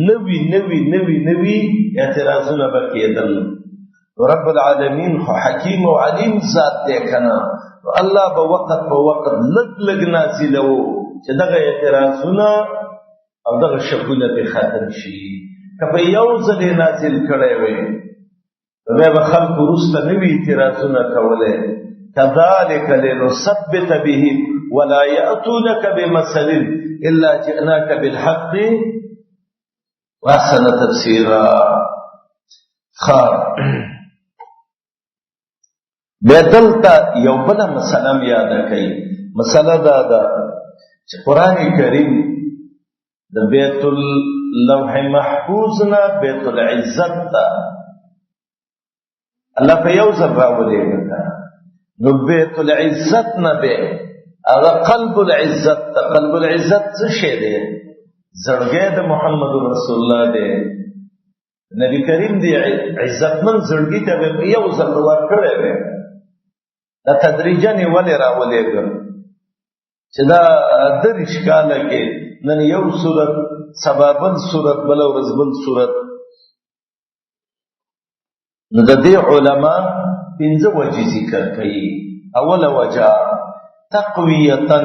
نوی نوی نوی نوی اعتراضون بکیدل رب العالمین خو حکیم و علیم ذات دیکھنا اللہ با وقت لگ لگ نازلو چې دغه اعتراضونه او دغه شکونه به ختم شي کله یو ځل نازل کړي وي به به خلق ورسته نوی اعتراضونه کوله كذلك لنثبت به ولا يأتونك بمثل الا جئناك بالحق واحسن تفسيرا خار بدلتا یو بل مسله یاد کړئ مسله دا چې قرآن کریم د بیت اللوح محفوظ نه بیت العزت تا الله په یو ځل راولېږي نو بیت العزت نه به هغه قلب العزت تا قلب العزت څه شی دی زړګی د محمد رسول الله دی نبی کریم دی عزتمن زړګی ته به یو ځل ورکړی وي دا تدریجا ولې راولېږي چې دا درش کاله کې نن یو صورت سبا بل صورت بل ورځ بل صورت. نو د دې علما پنځه وجې ذکر کوي. اوله وجه تقویتا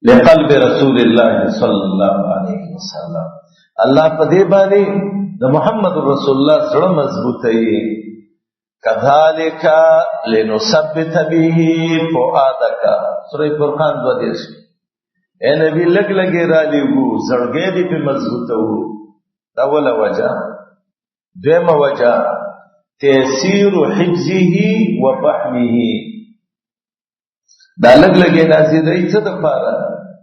لقلب رسول الله صلی الله علیه وسلم. الله په دې باندې د محمد رسول الله زړه مضبوطوي. کذالک لنثبت به فؤادک. سورہ فرقان 2. اے نبی لګ لګې را لیږو زړګی دې په مضبوطو. دا اوله وجه. دویمه وجه تيسير حفظه وفهمه. دا لګ لګې نازلې څه د پاره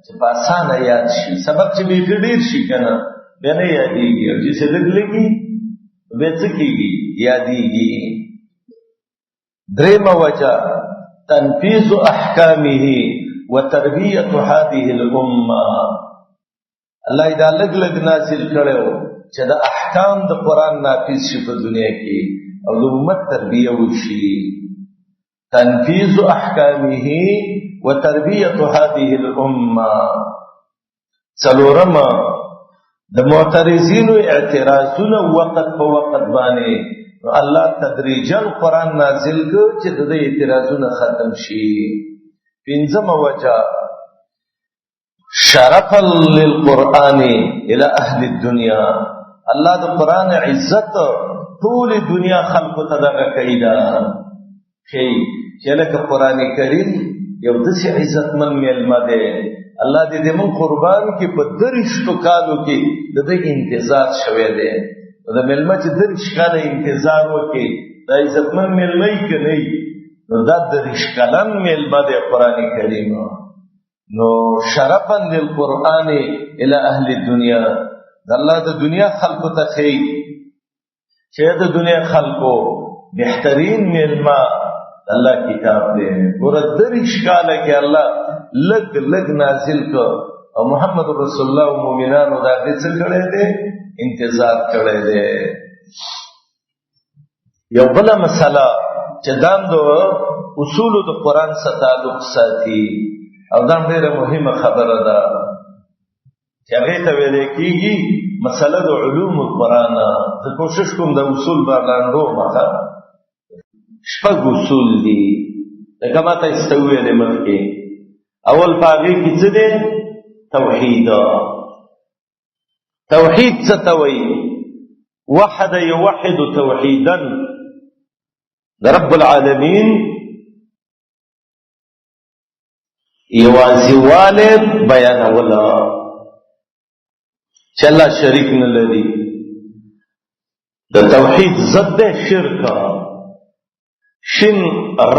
چې په اسانه یاد شي. سبق چې به ډیر شي کنه به نه یادېږي، او چې لګ لګي به څه کېږي یادېږي. دریمه وجه تنفيذ احکامه وتربیه هذه الامه. الله دا لګ لګ نازل کړو چې د احکام د قران نافذ شي په دنیا کې او د امت تربیه وشي. تنفيذ احکامه وتربیه هذه الامه. څلورم د معترضینو اعتراضونه وقت په وقت باندې الله تدریجا قران نازل کړ چې د اعتراضونه ختم شي. پنځم وجه شرفا للقرآن الى اهل الدنيا. الله د قرآن عزت ټول دنیا خلقو ته دغه کیدا خی چې لکه قرآن کریم یو داسې عزتمن میلمه دی. الله دې موږ قربان کې په 30 کالو کې د دې انتظار شوه دی. د میلمه چې 30 کاله انتظار وکړي دا عزتمن میلمه یې کوي. نو دا 30 کلن میلمه دی قرآن کریم. نو شرفا للقرآن الى اهل الدنيا. الله د دنیا خلقو ته خی چې د دنیا خلقو بهترین میلمه الله کتاب دی. ګور 30 کاله کې الله لګ لګ نازل کړ او محمد رسول الله او مؤمنانو دا دې څه کړی دی انتظار کړی دی. یو بل مسله چې دام دو اصول د قران سره تعلق ساتي او دا ډیره مهمه خبره ده چې هغه ته ویل کېږي مسله د علوم القرآن. زه کوشش کوم د اصول باندې مخه شپږ اصول دي لکه ما ته استویل مخکې. اول پاغي کې څه دی؟ توحید. توحید څه ته وایي؟ وحد یوحد توحیدا رب العالمین یوازیواله بیانولا چې الله شریک نه لري. د توحید ضد شرک. شن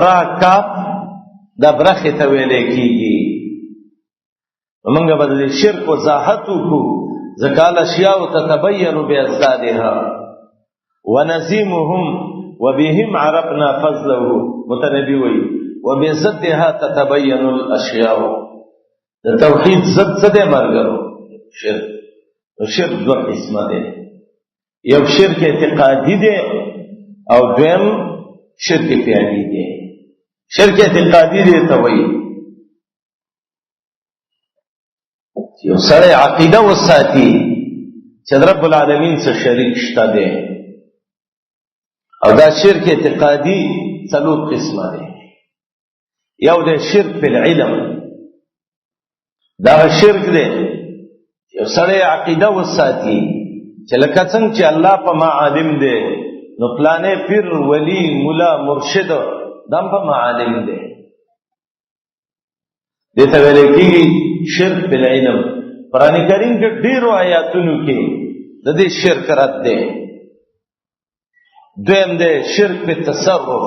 را کاف دا برخه ته ویل کېږي. موږ به د شرک وضاحت وکړو ځکه الاشیاء تتبین بأزدادها ونزیمهم وبهم عرفنا فضله. متنبی وایي وبضدها تتبين الاشياء. د توحید ضد څه دی مرګرو؟ شرک. شرک دوه قسمه دی. یو شرک اعتقادي دی او دویم شرک فعلی دی. شرک اعتقادي دی ته وایي یو سره عقیده وساتي چې رب العالمین سره شریک شته دی. او دا شرک اعتقادي څلور قسمه دی. یو د شرک په علم. دا شرک دی یو سره عقیده وساتي چې لکه څنګه چې الله په معالم دی نو پلانې پیر ولی مولا مرشد دم په معالم دی. دته ویل کېږي شرک په علم. قرآن کریم کې ډیرو آیاتونو کې د دې شرک رد دی. دویم دی شرک په تصرف.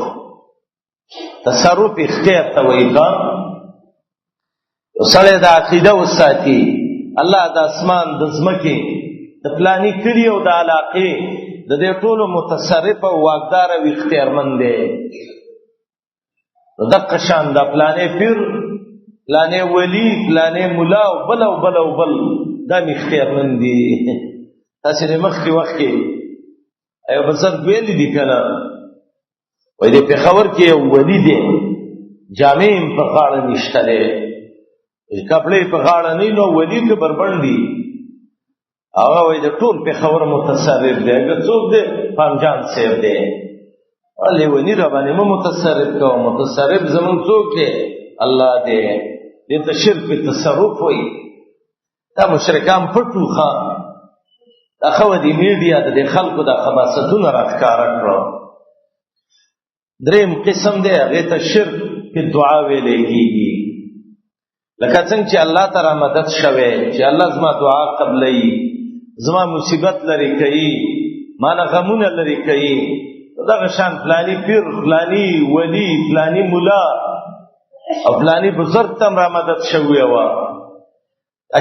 تصرف اختیار ته وایي. سره د عقیده وساتي الله د اسمان د ځمکې د پلانې کړي او د علاقې د دې ټولو متصرف او واقدار او اختیارمند دی. دغه شان د پلانې پیر پلانې ولی پلانې مولا او بل او بل او بل دا اختیارمند دي. تاسو د مخکې وخت کې ایو بزرګ ویل دي کنه وای دې په خبر کې یو ولی دی جامې په غاړه نشته دی کپڑے په غاړه نه نو ولی ته بربندي هغه وایي د ټول پېښور متصرف دی، که څوک دی پنجان صاحب دی. لیوني را باندې مه متصرف کوه، متصرف زمونږ څوک دی؟ الله دی. دې ته شرک په تصرف وایي. دا مشرکان پټو ښه دا ښه وه د میډیا د دې خلکو دا خباثتونه راښکاره کړه. دریم قسم دی هغې ته شرک په دعا ویلی کېږي، لکه څنګه چې الله ته را مدد شوی چې الله زما دعا قبلوي، زما مصیبت لرې کوي، ما نه غمونه لرې کوي. دغه شان فلانی پیر، فلانی ولی، فلانی ملا او فلانی بزرگ تم را مدد شوی وه.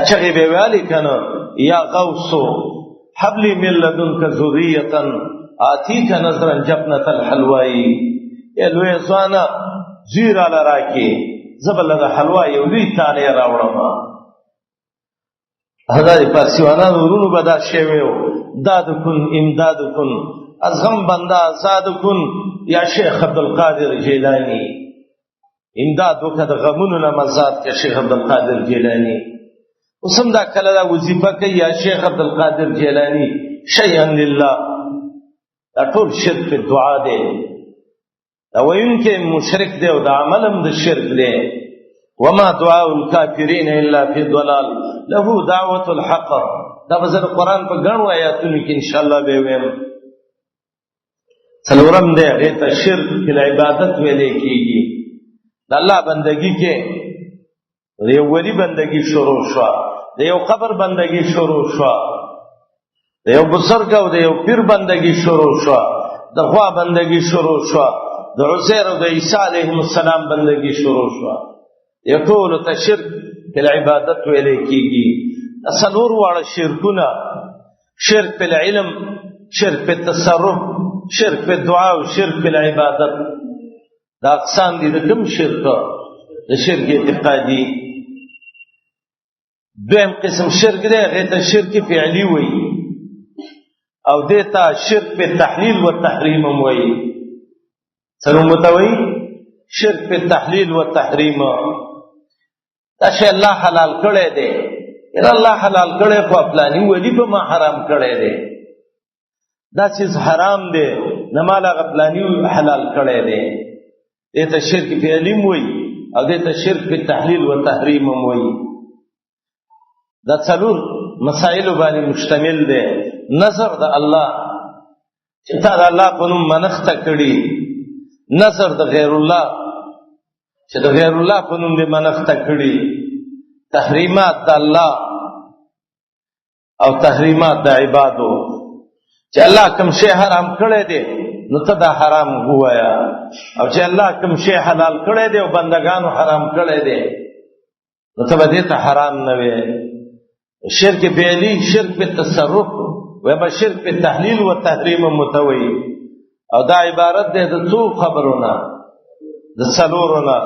چغې به یې ویلې که نه یا غوثو حبلی من لدنک ذریة آتیک نظرا جبنة الحلوایی، ای لویه ځوانه زوی راله راکې، زه به له حلوا یو لوی تانې راوړم. دا د پارسیوانانو ورونو به دا شوی و، داد کن امداد کن از غم بنده آزاد کن یا شیخ عبدالقادر جیلانی. امداد وکړه د غمونو نه مزاد که شیخ عبدالقادر جیلانی. اوس هم دا کله دا وظیفه کوي یا شیخ عبدالقادر جیلانی شیئا لله. دا ټول شرک په دعا دی. دا ویونکی مشرک دی او دا عمل هم د شرک دی. وما دعاء الکافرین الا فی ضلال له دعوة الحق. دا به زه د قرآن په ګڼو آیاتونو کې انشاءالله به ویم. څلورم دی هغې ته شرک فی العبادت ویلی کېږي. د الله بندګي کې د یو ولی بندګي شروع شوه، د یو قبر بندګي شروع شوه، د یو بزرګ او د یو پیر بندګي شروع شوه، د غوا بندګي شروع شوه، د عزیر او د عیسی علیهم السلام بندګي شروع شوه. یو ټولو ته شرک فی العبادت ویلی کېږي. دا څلور واړه شرکونه، شرک فی العلم، شرک فی التصرف، شرک فی الدعا او شرک فی العبادت، دا اقسام دي د کوم شرک؟ د شرک اعتقادي. دویم قسم شرک دی هغې ته شرک فعلي وایي او دې ته شرک په تحلیل و تحریم هم وایي. څه نوم ورته وایي؟ شرک په تحلیل و تحریم. دا شی الله حلال کړی دی، یاره الله حلال کړی خو فلاني ولي به ما حرام کړی دی. دا چیز حرام دی نه مال هغه فلاني حلال کړی دی. دې ته شرک فعلي هم وایي او دې ته شرک په تحلیل و تحریم هم وایي. دا څلور مسائلو باندې مشتمل دی. نظر د الله چې تا د الله په نوم منښته کړي، نظر د غیر الله چې د غیر الله په نوم دې منښته کړي، تحریمات د الله او تحریمات د عبادو. چې الله کوم شی حرام کړی دی نو ته دا حرام ووایه، او چې الله کوم شی حلال کړی دی او بندگانو حرام کړی دی نو ته به دې ته حرام نه وایې. شرک فعلی، شرک په تصرف و به شرک په تحلیل و تحریم متوي. او دا عبارت دی د څو خبرونه، د څلورو نه: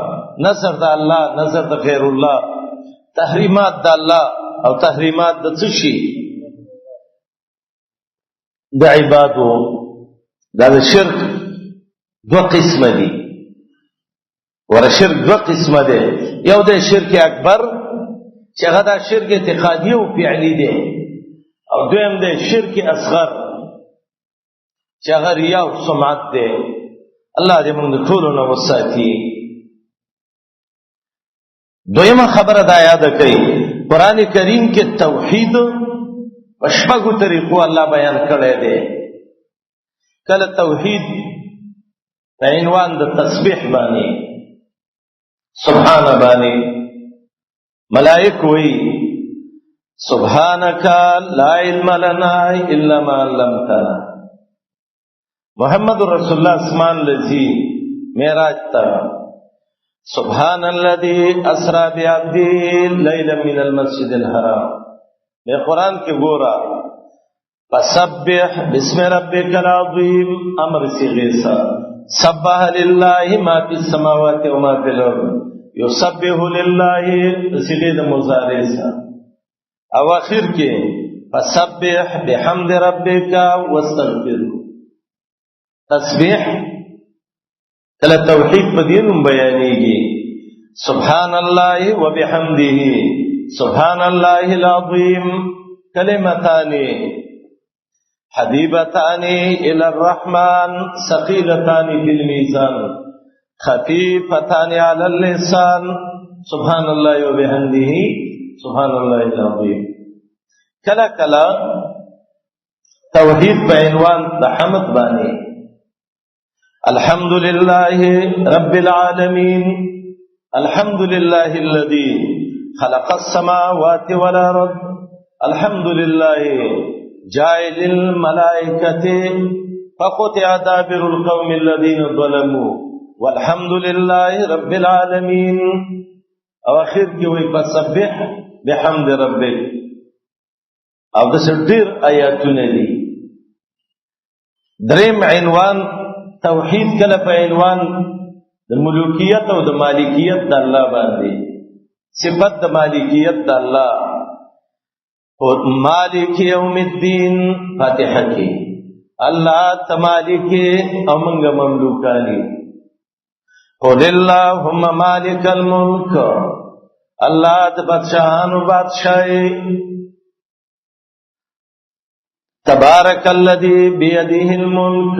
نظر د الله، نظر د غیر الله، تحریمات د الله او تحریمات د څه شي؟ د عبادو. دا د شرک دو قسمه دي. ور شرک دو قسمه دي. یو د شرک اکبر چې هغه دا شرک اعتقادي او فعلی دی، او دویم دی شرک اصغر چې هغه ریا او سمعت دی. الله دې موږ ټولو نه وساتي. دویمه خبره دا یاد کړئ، قرآن کریم کې توحید په شپږو طریقو الله بیان کړی دی. کله توحید په عنوان د تسبیح باندې، سبحان باندې، ملائک وی سبحانک لا علم لنا الا ما علمتنا. محمد رسول الله اسمان لذی معراج تا سبحان الذي اسرا بعبده ليلا من المسجد الحرام. میں قرآن کے گورا فسبح بسم ربک العظیم، امر صیغے سا سبح للہ ما فی السماوات وما فی الارض، یسبح للہ صیغے مضارع سا. او اخر کے فسبح بحمد ربک واستغفره. تسبیح کله توحید په دینم بیانېږي، سبحان الله وبحمده، سبحان الله العظیم، كلمتان حبيبتان إلى الرحمن ثقيلتان في الميزان خفيفتان على اللسان سبحان الله وبحمده سبحان الله العظيم. کلا کلا توحید په عنوان د حمد باندې الحمد لله رب العالمين الحمد لله الذي خلق السماوات والأرض الحمد لله جاعل الملائكة فقطع دابر القوم الذين ظلموا والحمد لله رب العالمين. او اخر کې وي فسبح بحمد ربك. او د ډېر آیاتونه دي. دریم عنوان توحید کله په عنوان د ملوکیت او د مالکیت د الله باندې صفت د مالکیت د الله او مالک یوم الدین فاتحه کې الله تمالک او موږ مملوکانی قل اللهم مالک الملک الله د بادشاہانو بادشاہي تبارک الذی بیده الملک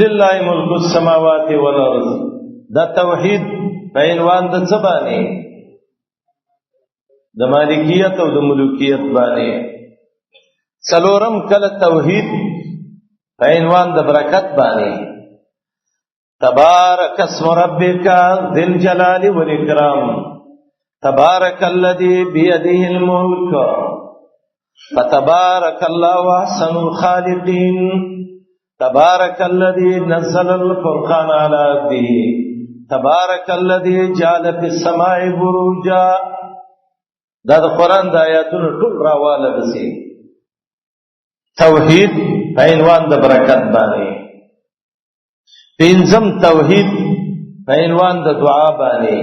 لله ملک السماوات والارض. دا توحید په عنوان د څه باندې د مالکیت او د ملوکیت باندې. څلورم کله توحید په عنوان د برکت باندې تبارک اسم ربک ذی الجلال والاکرام تبارک الذی بیده الملک فتبارک الله احسن الخالقین تبارک الذی نزل الفرقان علی عبده تبارک الذی جعل فی السماء بروجا. دا د قرآن د آیاتونو ټول راواله دسي توحید په عنوان د برکت باندې. پنځم توحید په عنوان د دعا باندې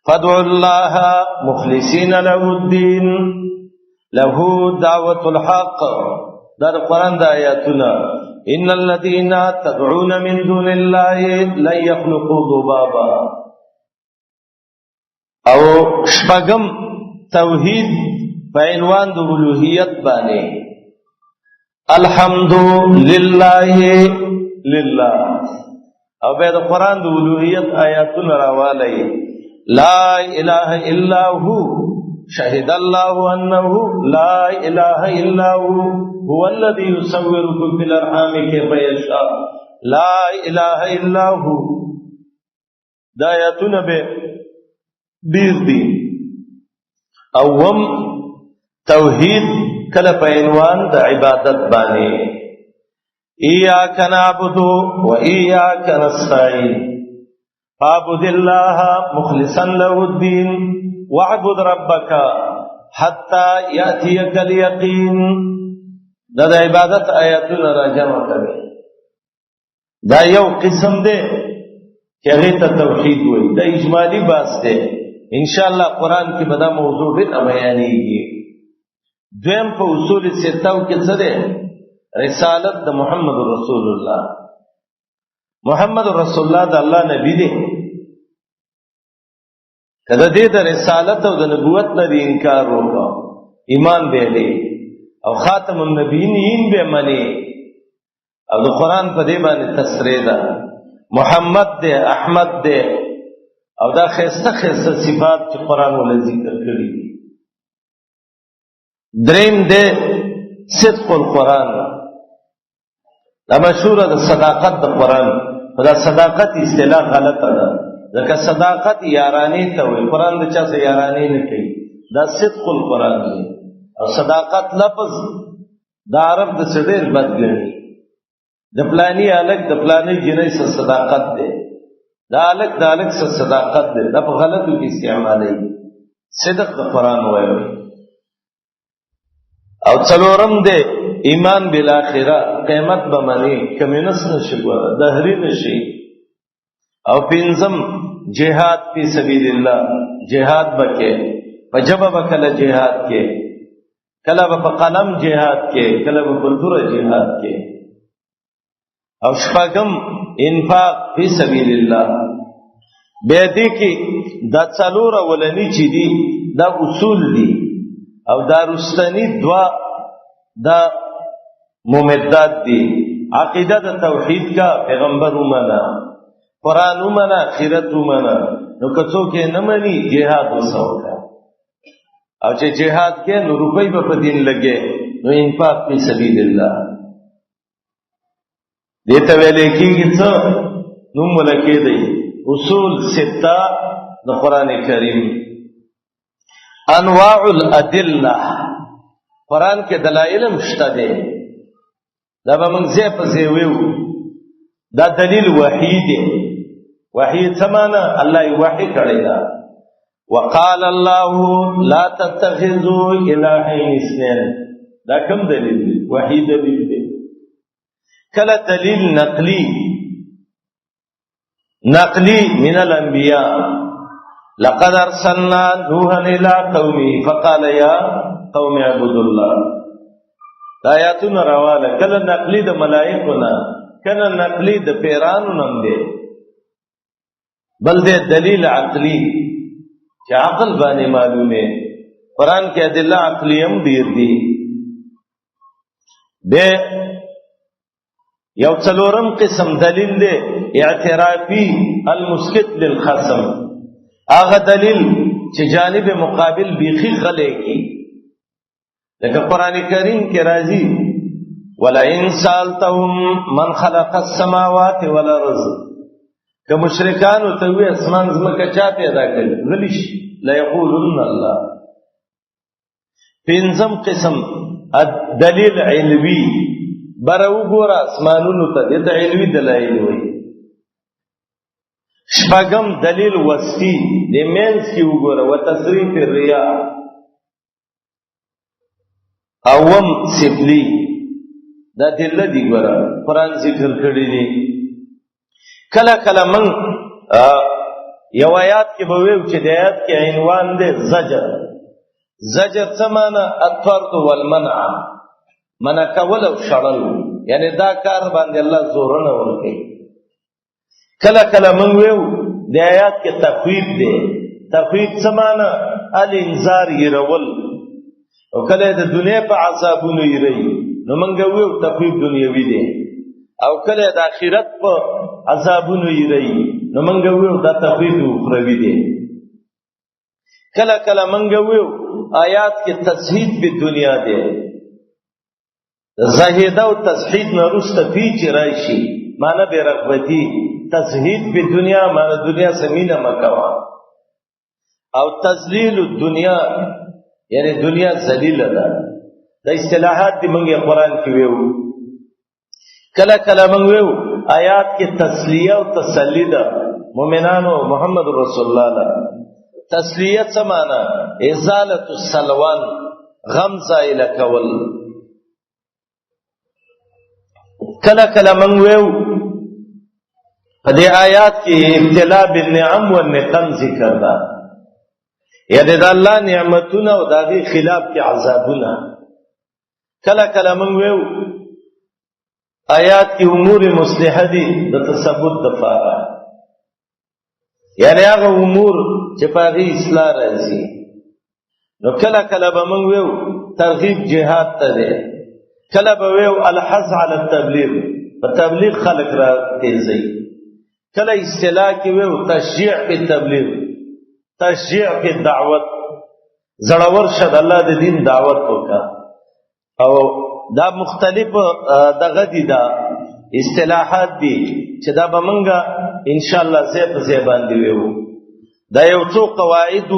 فادعوا الله مخلصین له الدین له دعوة الحق. دا د قرآن د آیاتونه ان الذين تدعون من دون الله لن يخلقوا ذبابا. او شپږم توحید په عنوان د الوهیت باندې الحمد لله لله. او به د قرآن د الوهیت آیاتونه راواله لا اله الا هو شهد الله انه لا اله الا هو الذي يصوركم في الارحام كيف يشاء لا اله الا هو. دا آیاتونه به ډیر دي. اوم توحید کله په عنوان د عبادت باندې ایاک نعبد و ایاک نستعین فاعبد الله مخلصا له الدین واعبد ربک حتى یاتیک الیقین. دا د عبادت آیاتونه راجمع کوي. دا یو قسم دی چې هغه ته توحید وایي. دا اجمالی بحث دی. ان شاء الله قرآن کې به دا موضوع ډېر بیانېږي. دویم په اصول سته کې څه دی؟ رسالت د محمد رسول الله. محمد رسول الله د الله نبی دی. کله دې د رسالت او د نبوت نه انکار وکړو ایمان به دی او خاتم النبیین به منی او د قرآن په دې باندې تصریح ده محمد دی احمد دی او دا خسته خسته صفات چې قرآن ول ذکر کړی دي. دریم دی صدق القرآن. دا مشهور د صداقت د قرآن. دا صداقت اصطلاح غلطه ده ځکه صداقت یارانی ته وایي. قرآن د چا سره یارانی نه کوي. دا صدق القرآن دی. او صداقت لفظ د عرب د څډیر بد ګڼي. د پلانی الګ د پلانی جنۍ سره صداقت دی. دا الګ د الګ سره صداقت دی. دا په غلطو کې استعمالي. صدق د قرآن وایي. او څلورم دی ایمان بالاخره قیامت به منی کمینس نشي ګوره دهری نشي. او پنځم جهاد فی سبیل الله. جهاد بکې په جبه بکله جهاد کې کله په قلم جهاد کې کله په بندره جهاد کې. او شپږم انفاق فی سبیل الله. به دې کې دا څلور ولنی چې دي دا اصول دي. او دا رستنی دوا دا ممدات دی. عقیده د توحید کا پیغمبر ومنه، قرآن ومنه، آخرت ومنه. نو که څوک یې نه مني جهاد وسوکه، او چې جهاد کې نو روپۍ به په دین لګې، نو انفاق فی سبیل الله دې ته ویلې کېږي. څه نوم ولکې دی؟ اصول سته د قرآن کریم. انواع الادله، قرآن کې دلایل هم شته دي، دا به موږ ځای په ځای ویو. دا دلیل وحی دی. وحی څه معنی؟ الله یې وحی کړی دا. وقال الله لا تتخذوا الهین اثنین، دا کوم دلیل دی؟ وحی دلیل دی. کله دلیل نقلی، نقلی من الانبیاء. لقد ارسلنا نوحا الى قومه فقال يا قوم اعبدوا الله. دا آیاتونه راواله. کله نقلی د ملائکو نه، کله نقلی د پیرانو نم دی، بل دی دلیل عقلی چې عقل باندې معلومه. قرآن کې ادله عقلی هم ډیر دي. به یو څلورم قسم دلیل دی اعترافي المسکت للخصم. هغه دلیل چې جانب مقابل بیخي غلې کی، لکه قرآن کریم کې راځي ولئن سألتهم من خلق السماوات والارض. که مشرکانو ته وی اسمان زمکه چا پیدا کړي، غلی شي ليقولن الله. پنځم قسم دلیل علوي، بره وګوره اسمانونو ته، دې ته علوي دلایل وایي. شپږم دلیل وصفي، د مینس کې وګوره وتصریف الرياح. اوم سفلی، دا دلیل دی ګوره قرآن ذکر کړی دی. کله کله من یو آیات کې به ویو چې د آیات کې عنوان دی زجر. زجر څه معنی؟ الطرد والمنع، منع کول او شړل، یعنی دا کار باندې الله زور نه ورکوي. کله کله من ویو د آیات کې تخویف دی. تخویف څه معنی؟ الانذار يرول. او کله د دنیا په عذابونو یری، نو موږ ویو تخویف دنیوي دی. او کله د آخرت په عذابونو یری، نو موږ ویو دا تخویف اخروی دی. کله کله موږ ویو آیات کې تصحیح په دنیا دی. زاهد او تصحیح نه رسته پیچ راشي، معنی به رغبتی. تصحیح په دنیا معنی دنیا سمینه مکوا، او تذلیل الدنیا یعنی دنیا ذلیل ده. دا اصطلاحات دی موږ قرآن کې ویو. کله کله موږ ویو آیات کې تسلیه او تسلی ده مؤمنانو محمد رسول الله له. تسلیه څه معنی؟ ازاله السلوان، غم زائل کول. کله کله موږ ویو په دې آیات کې ابتلا بالنعم والنقم ذکر ده، یعنی د الله نعمتونه او دغه خلاف کې عذابونه. کله کله موږ ویو آیات کې امور مصلحه دي د تثبت دفاره، یعنی هغه امور چې په دې اصلاح راځي. نو کله کله به موږ ویو ترغیب جهاد ته ده. کله به ویو الحث علی التبلیغ، په تبلیغ خلق را تیزي. کله اصطلاح کې ویو تشجيع په تبلیغ، تشجيع په دعوت. زړور شد الله د دین دعوت وکا. او دا مختلف دغه دي، دا اصطلاحات دي چې دا به مونږه ان شاء الله زه په ځای باندې ویو. دا یو څو قواعد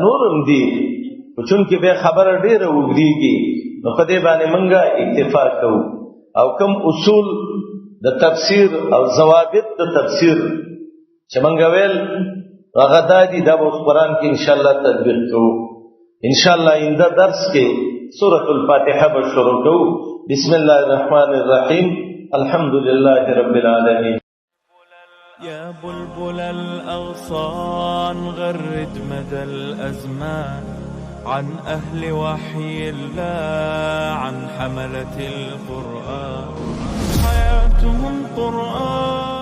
نورم دي، چون کې به خبره ډیره وګړيږي، نو په دې باندې مونږه اتفاق کوو. او کوم اصول د تفسیر او ضوابط د تفسیر چې مونږ ویل هغه دادي، دا به قرآن کې ان شاء الله تطبیق کوو. ان شاء الله اینده درس کې سورة الفاتحة به شروع کوو. بسم الله الرحمن الرحیم، الحمد لله رب العالمين. يا بلبل الأغصان غرد مدى الأزمان عن أهل وحي الله، عن حملة القرآن حياتهم قرآن.